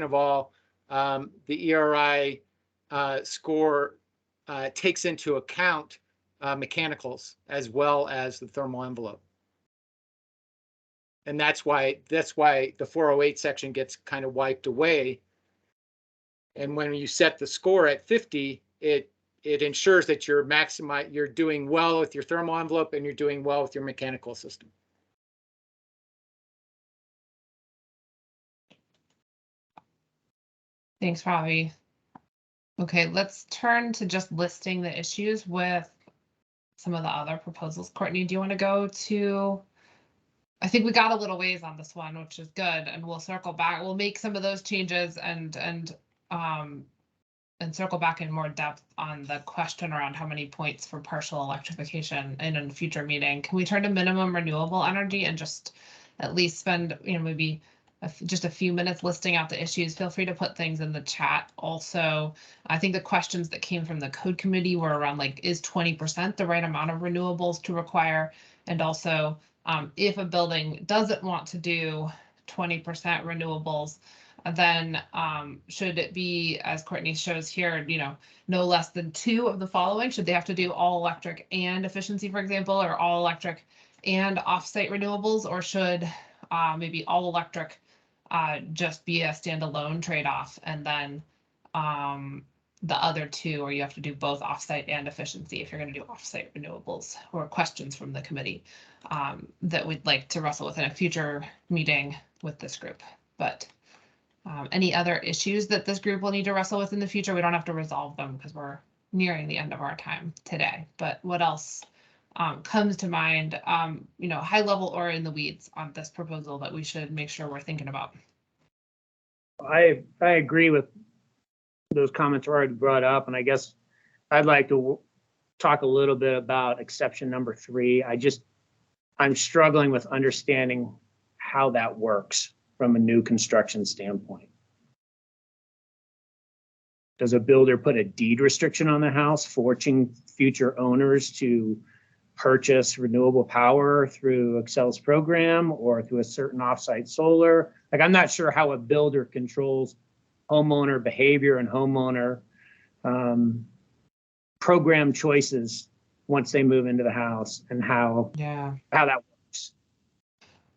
of all, the ERI score takes into account mechanicals as well as the thermal envelope. And that's why the 408 section gets kind of wiped away. And when you set the score at 50, it ensures that you're doing well with your thermal envelope and you're doing well with your mechanical system. Thanks, Robbie. Okay, let's turn to just listing the issues with some of the other proposals. Courtney, do you want to go to? I think we got a little ways on this one, which is good, and we'll circle back. We'll make some of those changes and circle back in more depth on the question around how many points for partial electrification in a future meeting. Can we turn to minimum renewable energy and just at least spend, maybe just a few minutes listing out the issues? Feel free to put things in the chat. Also, I think the questions that came from the code committee were around, like, is 20% the right amount of renewables to require? And also, if a building doesn't want to do 20% renewables, then should it be, as Courtney shows here, no less than 2 of the following? Should they have to do all electric and efficiency, for example, or all electric and offsite renewables? Or should maybe all electric just be a standalone trade-off, and then the other 2, or you have to do both offsite and efficiency if you're going to do offsite renewables? Or questions from the committee that we'd like to wrestle with in a future meeting with this group. But any other issues that this group will need to wrestle with in the future? We don't have to resolve them because we're nearing the end of our time today. But what else comes to mind, high level or in the weeds on this proposal that we should make sure we're thinking about? I agree with those comments already brought up, and I guess I'd like to talk a little bit about exception number 3. I'm struggling with understanding how that works from a new construction standpoint. Does a builder put a deed restriction on the house, forcing future owners to purchase renewable power through Excel's program or through a certain offsite solar? Like, I'm not sure how a builder controls homeowner behavior and homeowner program choices once they move into the house, and how that works.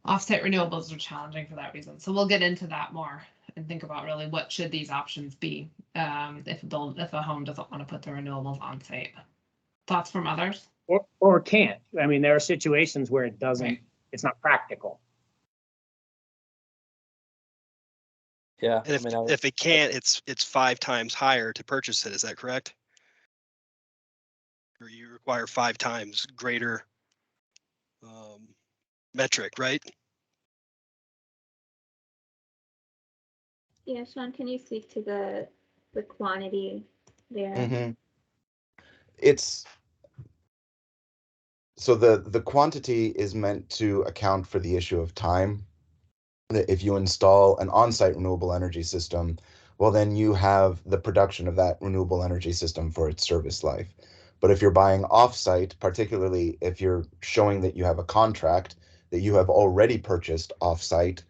offsite renewables are challenging for that reason. So we'll get into that more and think about really what should these options be if a home doesn't want to put the renewables on site. Thoughts from others? Or can't. I mean, there are situations where it doesn't, Right. it's not practical. Yeah, And I mean, if it can't, it's 5 times higher to purchase it. Is that correct? Or you require 5 times greater metric, right? Yeah, Sean, can you speak to the quantity there? Mm-hmm. It's so the quantity is meant to account for the issue of time. That if you install an on-site renewable energy system, well, then you have the production of that renewable energy system for its service life. But if you're buying off-site, particularly if you're showing that you have a contract that you have already purchased off-site,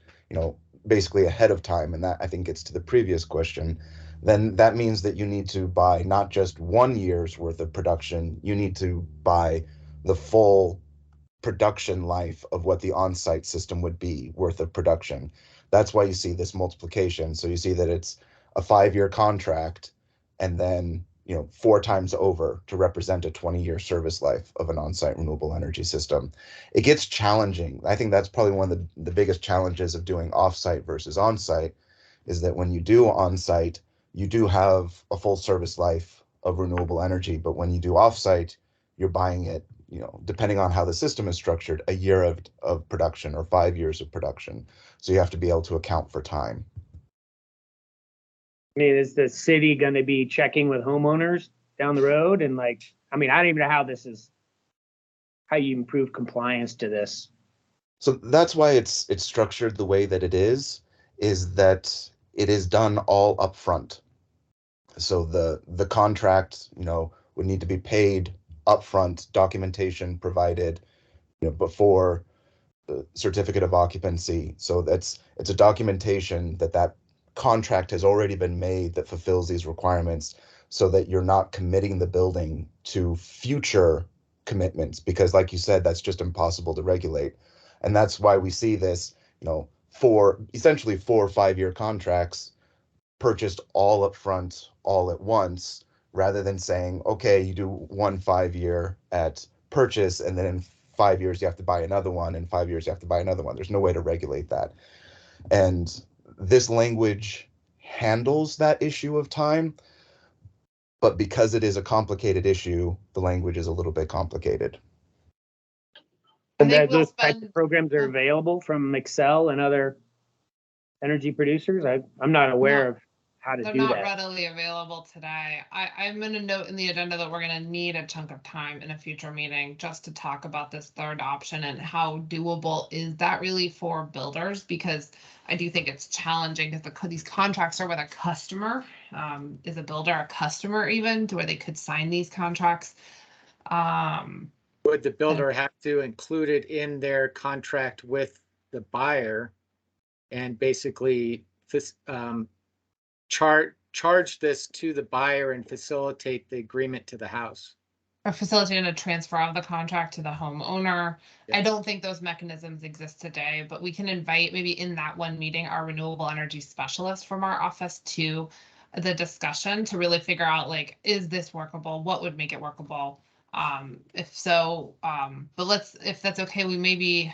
basically ahead of time, and that I think gets to the previous question, then that means that you need to buy not just 1 year's worth of production, you need to buy the full production life of what the on-site system would be worth of production. That's why you see this multiplication. So you see that it's a 5-year contract and then 4 times over to represent a 20-year service life of an on-site renewable energy system. It gets challenging. I think that's probably one of the biggest challenges of doing off-site versus on-site, is that when you do on-site, you do have a full service life of renewable energy, but when you do off-site, you're buying it, depending on how the system is structured, a year of production or 5 years of production. So you have to be able to account for time. I mean, is the city going to be checking with homeowners down the road? And I don't even know how you improve compliance to this. So that's why it's structured the way that it is that it is done all up front. So the contract, would need to be paid upfront, documentation provided, before the certificate of occupancy. So it's a documentation that contract has already been made that fulfills these requirements, so that you're not committing the building to future commitments, because like you said, that's just impossible to regulate. And that's why we see this, essentially 4 or 5 year contracts purchased all up front, all at once, rather than saying, okay, you do 1 5-year at purchase, and then in 5 years you have to buy another one, in 5 years you have to buy another one. There's no way to regulate that. And this language handles that issue of time, but because it is a complicated issue, the language is a little bit complicated. And those types of programs are available from Excel and other energy producers? I'm not aware of how to do that. They're not readily available today. I'm going to note in the agenda that we're going to need a chunk of time in a future meeting just to talk about this third option and how doable is that really for builders, because I do think it's challenging because these contracts are with a customer. Is a builder a customer even to where they could sign these contracts? Would the builder have to include it in their contract with the buyer and basically charge this to the buyer and facilitate the agreement to the house? Or facilitating a transfer of the contract to the homeowner. Yes. I don't think those mechanisms exist today, but we can invite maybe in that one meeting our renewable energy specialist from our office to the discussion to really figure out is this workable? What would make it workable? If so, but if that's okay, we maybe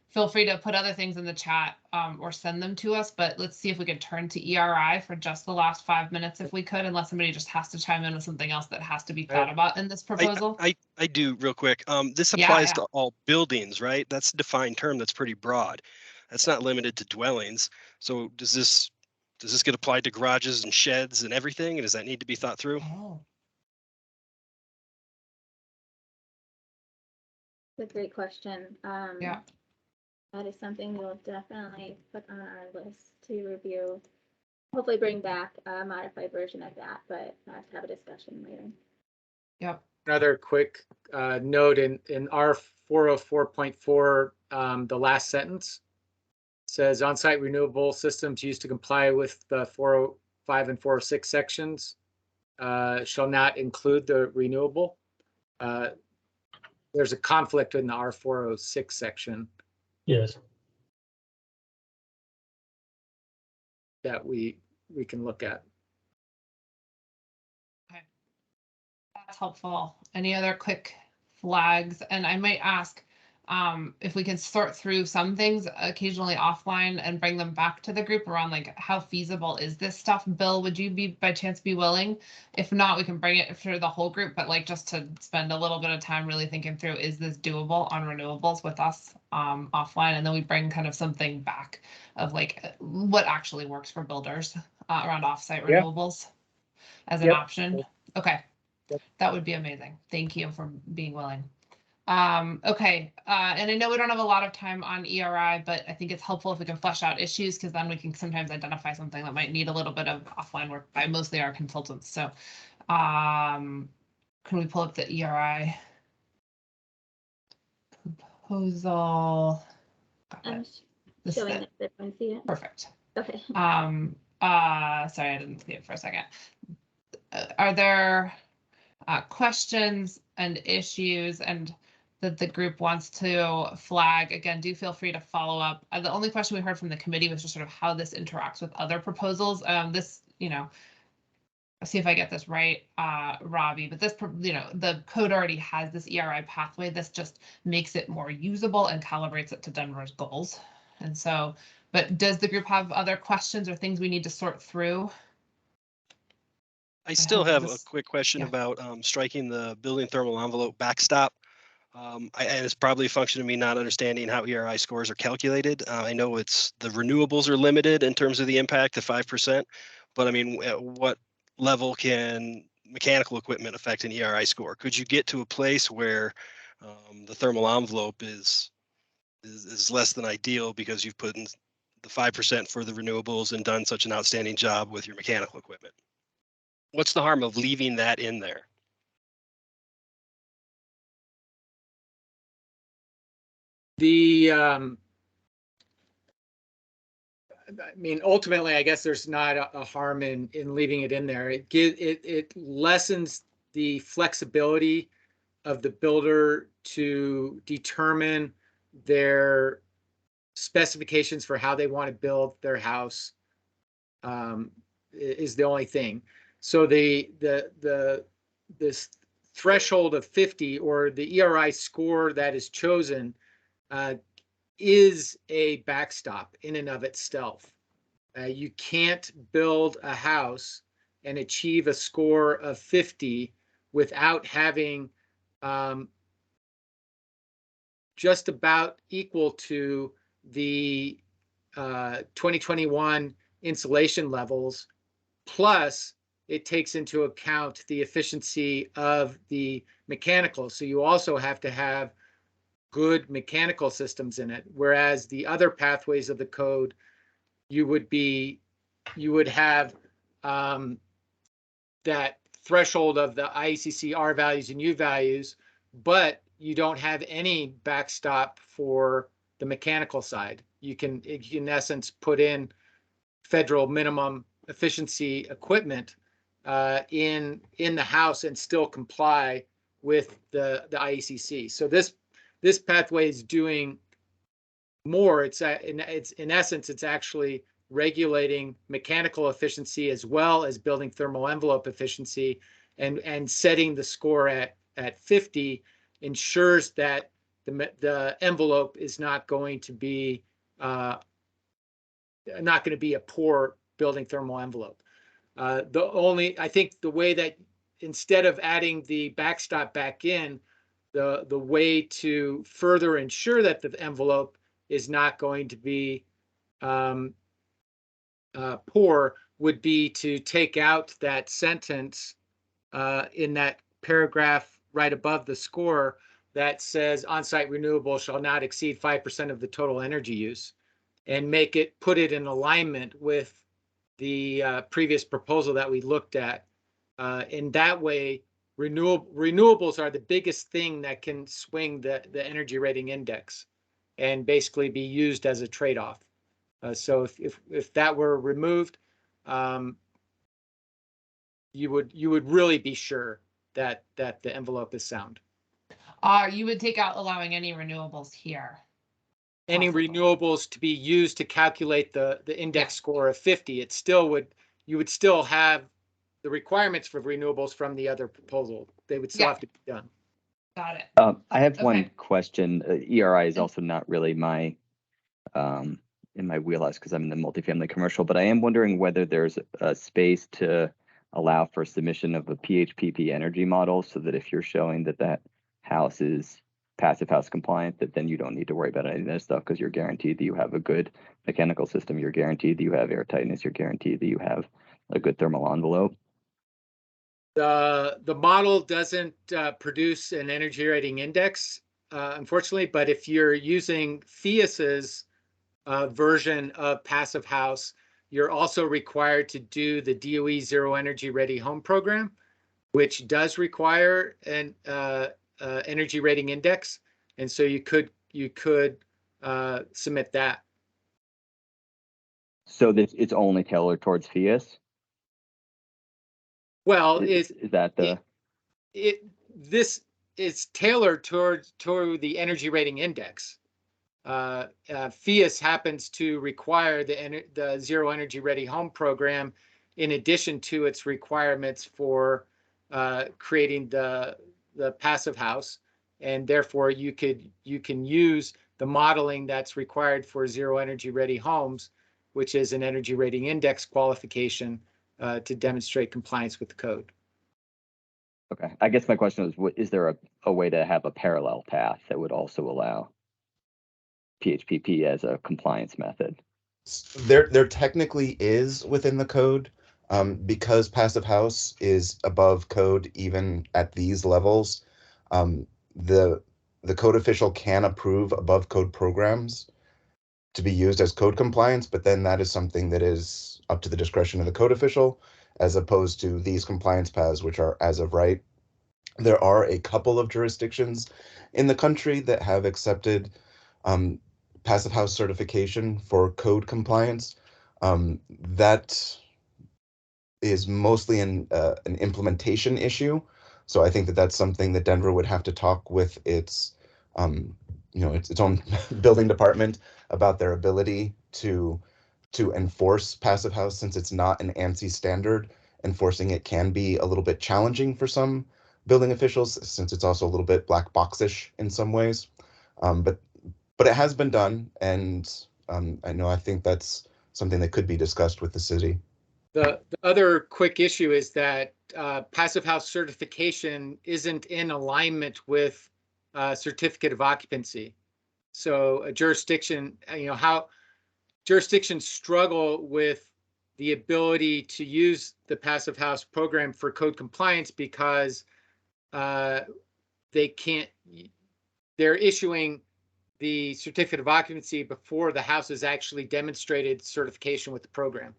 feel free to put other things in the chat or send them to us, but let's see if we could turn to ERI for just the last 5 minutes if we could, unless somebody just has to chime in with something else that has to be thought about in this proposal. I do real quick. This applies to all buildings, right? That's a defined term that's pretty broad. That's not limited to dwellings. So does this get applied to garages and sheds and everything? And does that need to be thought through? Oh. It's a great question. Yeah. That is something we'll definitely put on our list to review. Hopefully bring back a modified version of that, but to have a discussion later. Yep. Another quick note in our 404.4, the last sentence says on-site renewable systems used to comply with the 405 and 406 sections shall not include the renewable. There's a conflict in the R406 section Yes. that we can look at. Okay. That's helpful. Any other quick flags? And I might ask if we can sort through some things occasionally offline and bring them back to the group around like how feasible is this stuff? Bill, would you be by chance be willing? If not, we can bring it for the whole group, but like just to spend a little bit of time really thinking through, is this doable on renewables with us offline? And then we bring kind of something back of like what actually works for builders around offsite Yeah. renewables as an Yep. option. Okay. Yep. That would be amazing. Thank you for being willing. Okay, and I know we don't have a lot of time on ERI, but I think it's helpful if we can flesh out issues because then we can sometimes identify something that might need a little bit of offline work by mostly our consultants. So can we pull up the ERI proposal? Got I'm it. This is showing it. that everyone see it. Perfect. Okay. Sorry, I didn't see it for a second. Are there questions and issues and that the group wants to flag? Again, do feel free to follow up. The only question we heard from the committee was just sort of how this interacts with other proposals. This, I'll see if I get this right, Robbie, but this, the code already has this ERI pathway. This just makes it more usable and calibrates it to Denver's goals. And so, but does the group have other questions or things we need to sort through? I still have a quick question yeah. about striking the building thermal envelope backstop. And it's probably a function of me not understanding how ERI scores are calculated. I know it's the renewables are limited in terms of the impact to 5%, but I mean, at what level can mechanical equipment affect an ERI score? Could you get to a place where the thermal envelope is less than ideal because you've put in the 5% for the renewables and done such an outstanding job with your mechanical equipment? What's the harm of leaving that in there? I mean, ultimately, I guess there's not a harm in leaving it in there. It lessens the flexibility of the builder to determine their specifications for how they want to build their house. Is the only thing. So this threshold of 50 or the ERI score that is chosen is a backstop in and of itself. You can't build a house and achieve a score of 50 without having just about equal to the 2021 insulation levels, plus it takes into account the efficiency of the mechanical. So you also have to have good mechanical systems in it, whereas the other pathways of the code, you would have that threshold of the IECC R values and U values, but you don't have any backstop for the mechanical side. You can, in essence, put in federal minimum efficiency equipment in the house and still comply with the IECC. So this pathway is doing more. It's in essence, it's actually regulating mechanical efficiency as well as building thermal envelope efficiency, and setting the score at 50 ensures that the envelope is not going to be a poor building thermal envelope. I think the way that instead of adding the backstop back in, the way to further ensure that the envelope is not going to be poor would be to take out that sentence in that paragraph right above the score that says on-site renewable shall not exceed 5% of the total energy use, and put it in alignment with the previous proposal that we looked at. In that way, renewables are the biggest thing that can swing the energy rating index and basically be used as a trade-off. So if that were removed, you would really be sure that the envelope is sound. You would take out allowing any renewables here. any possible. renewables to be used to calculate the index score of 50, it still would, you would still have the requirements for renewables from the other proposal. They would still have to be done. Got it. I have one Okay. question. ERI is also not really my in my wheelhouse because I'm in the multifamily commercial, but I am wondering whether there's a space to allow for submission of a PHPP energy model so that if you're showing that that house is passive house compliant, that then you don't need to worry about any of that stuff because you're guaranteed that you have a good mechanical system, you're guaranteed that you have air tightness, you're guaranteed that you have a good thermal envelope. The model doesn't produce an energy rating index, unfortunately, but if you're using FIAS's version of passive house, you're also required to do the DOE Zero Energy Ready Home program, which does require an energy rating index, and so you could submit that. So that it's only tailored towards FIAS? Well, is that the this is tailored toward the energy rating index. FIAS happens to require the Zero Energy Ready Home program in addition to its requirements for creating the passive house, and therefore you can use the modeling that's required for Zero Energy Ready homes, which is an energy rating index qualification to demonstrate compliance with the code. Okay, I guess my question is there a way to have a parallel path that would also allow PHPP as a compliance method? There technically is within the code, because passive house is above code even at these levels. The code official can approve above code programs to be used as code compliance, but then that is something that is up to the discretion of the code official, as opposed to these compliance paths, which are as of right. There are a couple of jurisdictions in the country that have accepted passive house certification for code compliance. That is mostly an implementation issue. So I think that that's something that Denver would have to talk with its its own building department about their ability to enforce passive house, since it's not an ANSI standard. Enforcing it can be a little bit challenging for some building officials, since it's also a little bit black boxish in some ways. But it has been done, and I think that's something that could be discussed with the city. The other quick issue is that passive house certification isn't in alignment with certificate of occupancy. So a jurisdiction, how jurisdictions struggle with the ability to use the passive house program for code compliance because they're issuing the certificate of occupancy before the house has actually demonstrated certification with the program.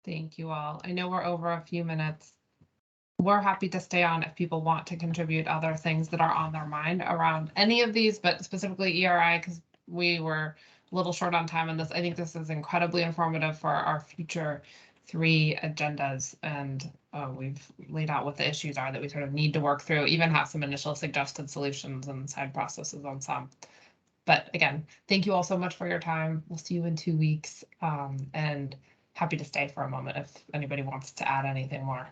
Thank you all. I know we're over a few minutes. We're happy to stay on if people want to contribute other things that are on their mind around any of these, but specifically ERI, because we were a little short on time on this. I think this is incredibly informative for our future 3 agendas, and we've laid out what the issues are that we sort of need to work through, even have some initial suggested solutions and side processes on some. But again, thank you all so much for your time. We'll see you in 2 weeks, and happy to stay for a moment if anybody wants to add anything more.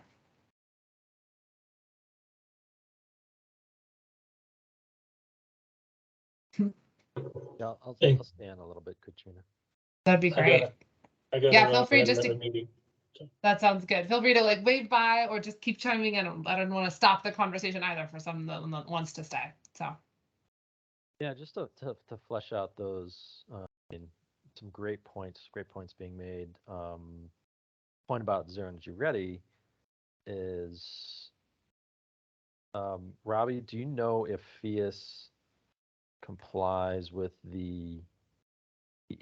Yeah, I'll stay on a little bit, Katrina. That'd be great. I gotta Yeah, run feel for free just another to. meeting. That sounds good. Feel free to wave by or just keep chiming in. I don't want to stop the conversation either for someone that wants to stay. So. Yeah, just to flesh out those, some great points being made. Point about Zero Energy Ready is, Robbie, do you know if FIAS complies with the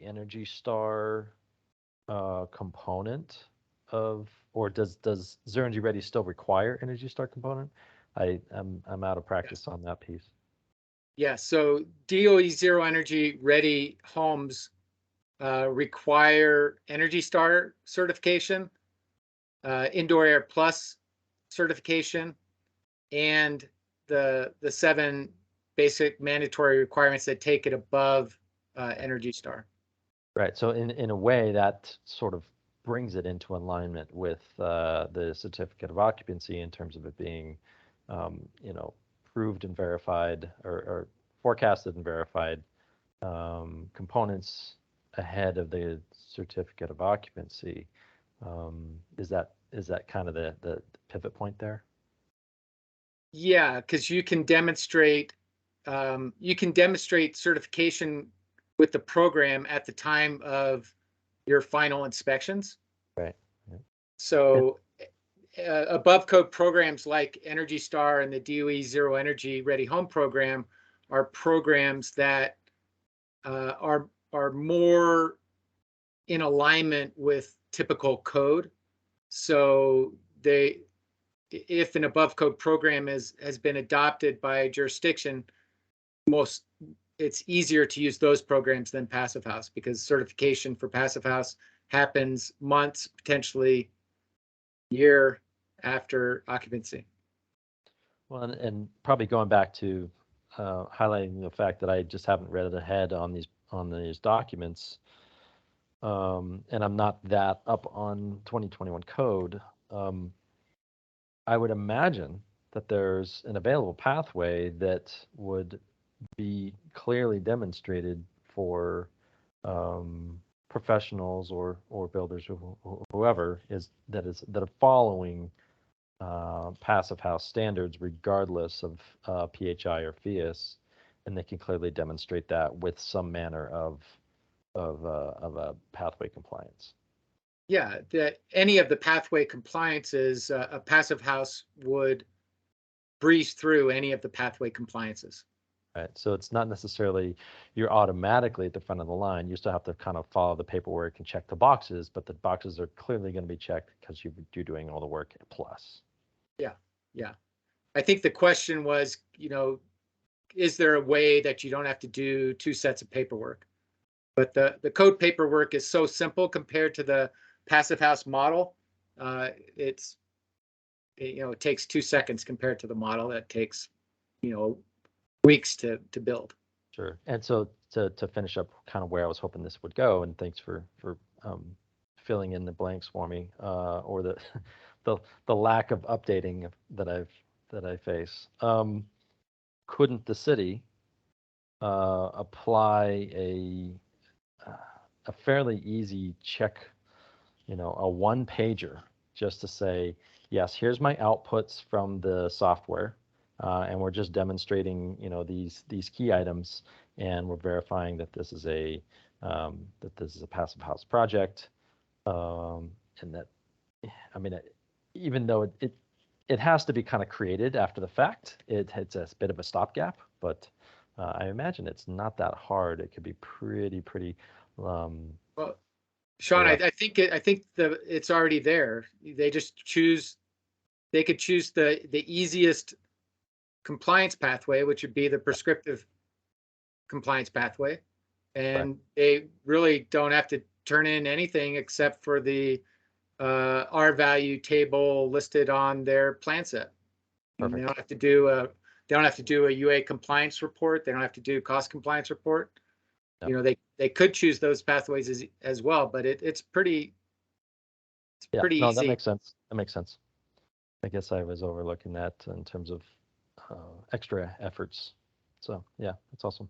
Energy Star component of, or does Zero Energy Ready still require Energy Star component? I'm out of practice on that piece. Yeah, so DOE Zero Energy Ready homes require Energy Star certification. Indoor Air Plus certification and the 7 basic mandatory requirements that take it above Energy Star. Right. So in a way that sort of brings it into alignment with the certificate of occupancy in terms of it being, proved and verified or forecasted and verified components ahead of the certificate of occupancy. Is that kind of the pivot point there? Yeah, because you can demonstrate certification with the program at the time of your final inspections. Right. So above code programs like Energy Star and the DOE Zero Energy Ready Home program are programs that are more in alignment with typical code. So if an above code program has been adopted by a jurisdiction, it's easier to use those programs than Passive House, because certification for Passive House happens months, potentially year after occupancy. Well, and probably going back to highlighting the fact that I just haven't read it ahead on these documents, and I'm not that up on 2021 code. I would imagine that there's an available pathway that would be clearly demonstrated for professionals or builders or whoever that are following Passive House standards, regardless of PHI or FIAS, and they can clearly demonstrate that with some manner of a pathway compliance. Yeah, any of the pathway compliances, a Passive House would breeze through any of the pathway compliances. Right. So it's not necessarily you're automatically at the front of the line. You still have to kind of follow the paperwork and check the boxes, but the boxes are clearly going to be checked because you're doing all the work plus. Yeah. I think the question was, is there a way that you don't have to do 2 sets of paperwork? But the code paperwork is so simple compared to the Passive House model. It takes 2 seconds compared to the model that takes, weeks to build. Sure. And so to finish up kind of where I was hoping this would go, and thanks for filling in the blanks for me, or the lack of updating that I face. Couldn't the city apply a fairly easy check, a 1-pager, just to say, yes, here's my outputs from the software, and we're just demonstrating, these key items, and we're verifying that this is a Passive House project, and that, even though it has to be kind of created after the fact, it's a bit of a stopgap, but I imagine it's not that hard. It could be pretty. Well, Sean, I think it's already there. They just they could choose the easiest compliance pathway, which would be the prescriptive compliance pathway, and they really don't have to turn in anything except for the R value table listed on their plan set. They don't have to do a UA compliance report. They don't have to do cost compliance report. Yep. They could choose those pathways as well, but it's pretty easy. That makes sense. I guess I was overlooking that in terms of extra efforts. So yeah, that's awesome.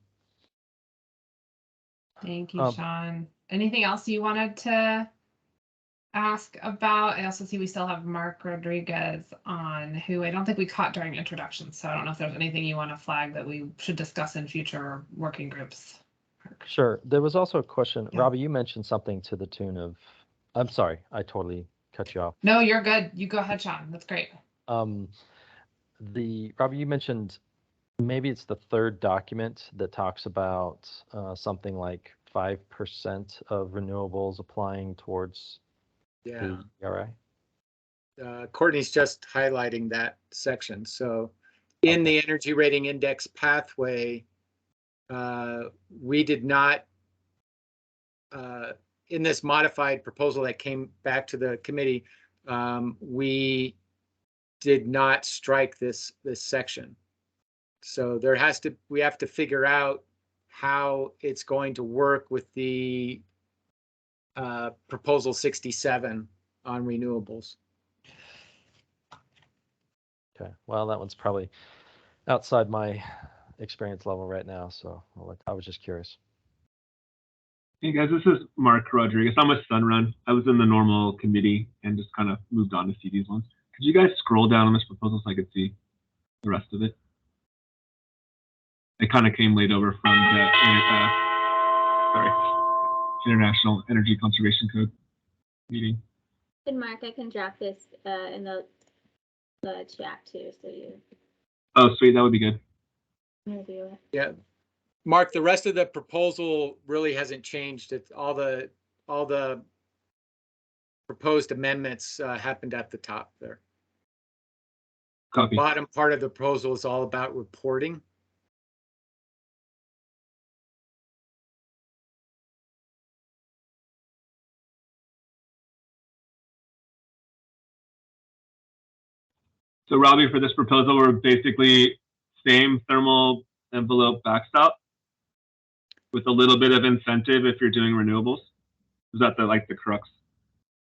Thank you, Sean. Anything else you wanted to ask about? I also see we still have Mark Rodriguez on, who I don't think we caught during introductions. So I don't know if there's anything you want to flag that we should discuss in future working groups. Sure. There was also a question. Yeah. Robbie, you mentioned something to the tune of, I'm sorry, I totally cut you off. No, you're good. You go ahead, Sean. That's great. Robbie, you mentioned maybe it's the 3rd document that talks about something like 5% of renewables applying towards the ERI. Courtney's just highlighting that section. So in the energy rating index pathway, we did not, in this modified proposal that came back to the committee, we did not strike this section. So we have to figure out how it's going to work with the proposal 67 on renewables. Okay, well, that one's probably outside my experience level right now, so I was just curious. Hey guys, this is Mark Rodriguez. I'm with Sunrun. I was in the normal committee and just kind of moved on to see these ones. Could you guys scroll down on this proposal so I could see the rest of it? It kind of came late over from the International Energy Conservation Code meeting. And Mark, I can drop this in the chat too, so you. Oh, sweet, that would be good. Review it. Yeah, Mark, the rest of the proposal really hasn't changed. It's all the proposed amendments happened at the top there. Copy. The bottom part of the proposal is all about reporting. So Robbie, for this proposal, we're basically same thermal envelope backstop with a little bit of incentive if you're doing renewables. Is that the crux?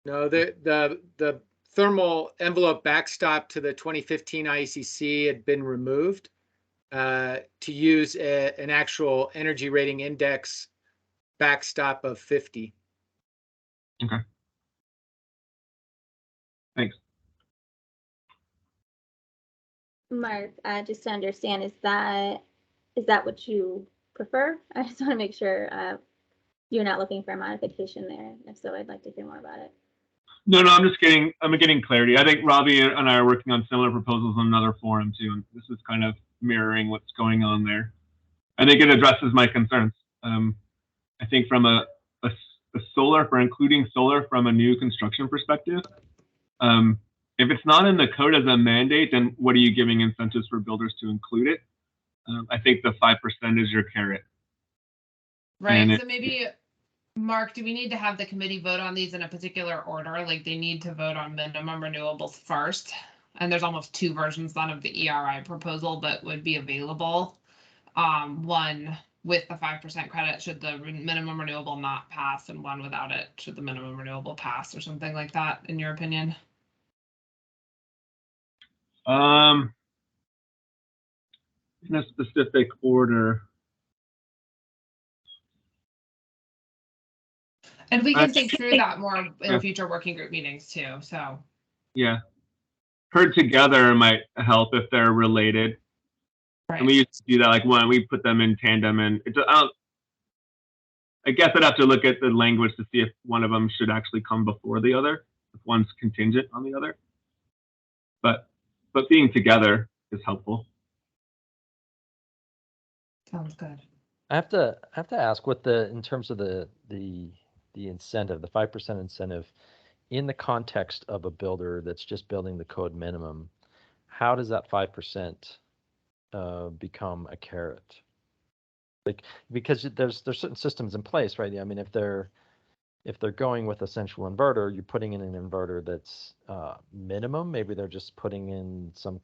No, the thermal envelope backstop to the 2015 IECC had been removed to use an actual energy rating index backstop of 50. Okay. Thanks. Mark, just to understand, is that what you prefer? I just want to make sure you're not looking for a modification there. If so, I'd like to hear more about it. No, I'm getting clarity. I think Robbie and I are working on similar proposals on another forum too, and this is kind of mirroring what's going on there. I think it addresses my concerns. I think from a solar, for including solar from a new construction perspective, if it's not in the code as a mandate, then what are you giving incentives for builders to include it? I think the 5% is your carrot. Right. So maybe, Mark, do we need to have the committee vote on these in a particular order? Like they need to vote on minimum renewables first. And there's almost two versions then of the ERI proposal that would be available. One with the 5% credit should the minimum renewable not pass, and one without it should the minimum renewable pass, or something like that, in your opinion? In a specific order. And we can think through that more in future working group meetings too, so. Yeah. Heard together might help if they're related. Right. And we used to do that, like when we put them in tandem, and I guess I'd have to look at the language to see if one of them should actually come before the other, if one's contingent on the other. But being together is helpful. Sounds good. I have to ask what in terms of the incentive, the 5% incentive, in the context of a builder that's just building the code minimum, how does that 5% become a carrot? Like, because there's certain systems in place, right? I mean, if they're going with a central inverter, you're putting in an inverter that's minimum. Maybe they're just putting in some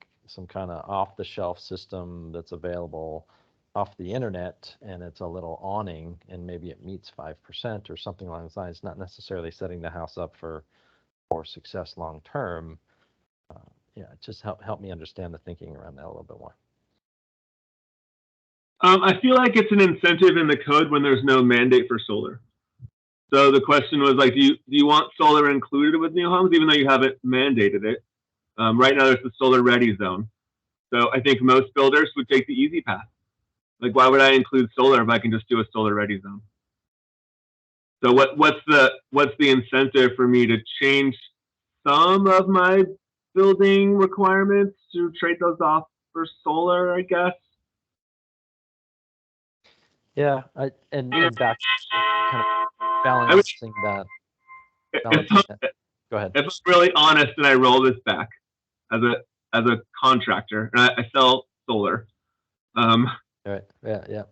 kind of off-the-shelf system that's available off the internet, and it's a little awning, and maybe it meets 5% or something along those lines, not necessarily setting the house up for success long term. Yeah, just help me understand the thinking around that a little bit more. I feel like it's an incentive in the code when there's no mandate for solar. So the question was like, do you want solar included with new homes, even though you haven't mandated it? Right now there's the solar ready zone. So I think most builders would take the easy path. Like, why would I include solar if I can just do a solar ready zone? So what's the incentive for me to change some of my building requirements to trade those off for solar, I guess? Yeah, and back kind of balancing that. Go ahead. If I'm really honest, and I roll this back as a contractor, and I sell solar. Right. Yeah.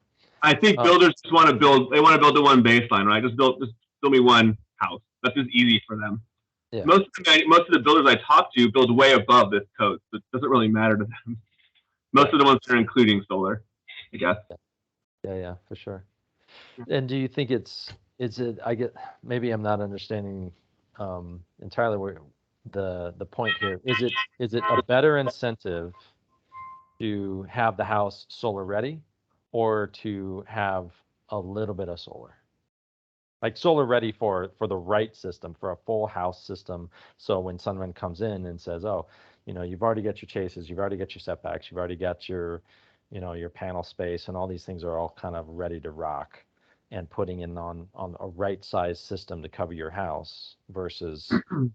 I think builders just want to build. They want to build the one baseline, right? Just build me one house. That's just easy for them. Yeah. Most of the builders I talk to build way above this code, so it doesn't really matter to them. Most of the ones that are including solar, I guess. Yeah, for sure. And do you think is it, maybe I'm not understanding entirely where the point here. Is it a better incentive to have the house solar ready or to have a little bit of solar? Like solar ready for the right system, for a full house system. So when someone comes in and says, oh, you've already got your chases, you've already got your setbacks, you've already got your, your panel space, and all these things are all kind of ready to rock, and putting in on a right size system to cover your house versus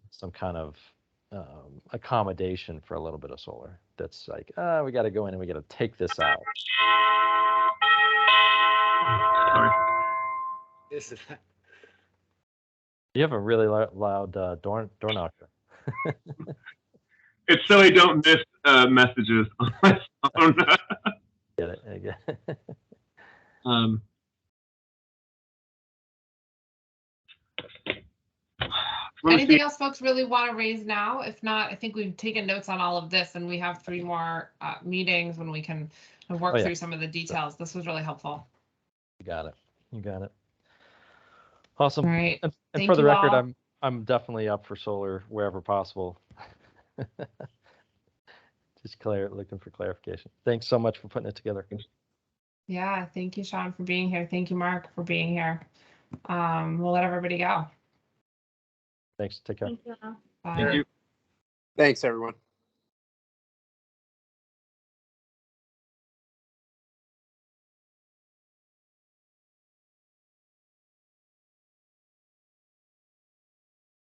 some kind of accommodation for a little bit of solar. That's like, we got to go in and we got to take this out. Sorry. This is You have a really loud door knocker. It's so I don't miss messages on my phone. Get it? I get it. Anything else folks really want to raise now? If not, I think we've taken notes on all of this, and we have 3 more meetings when we can work through some of the details. This was really helpful. You got it. Awesome. All right. And for the record, I'm definitely up for solar wherever possible. Just looking for clarification. Thanks so much for putting it together. Yeah, thank you, Sean, for being here. Thank you, Mark, for being here. We'll let everybody go. Thanks. Take care. Thank you all. Bye. Thank you. Thanks, everyone.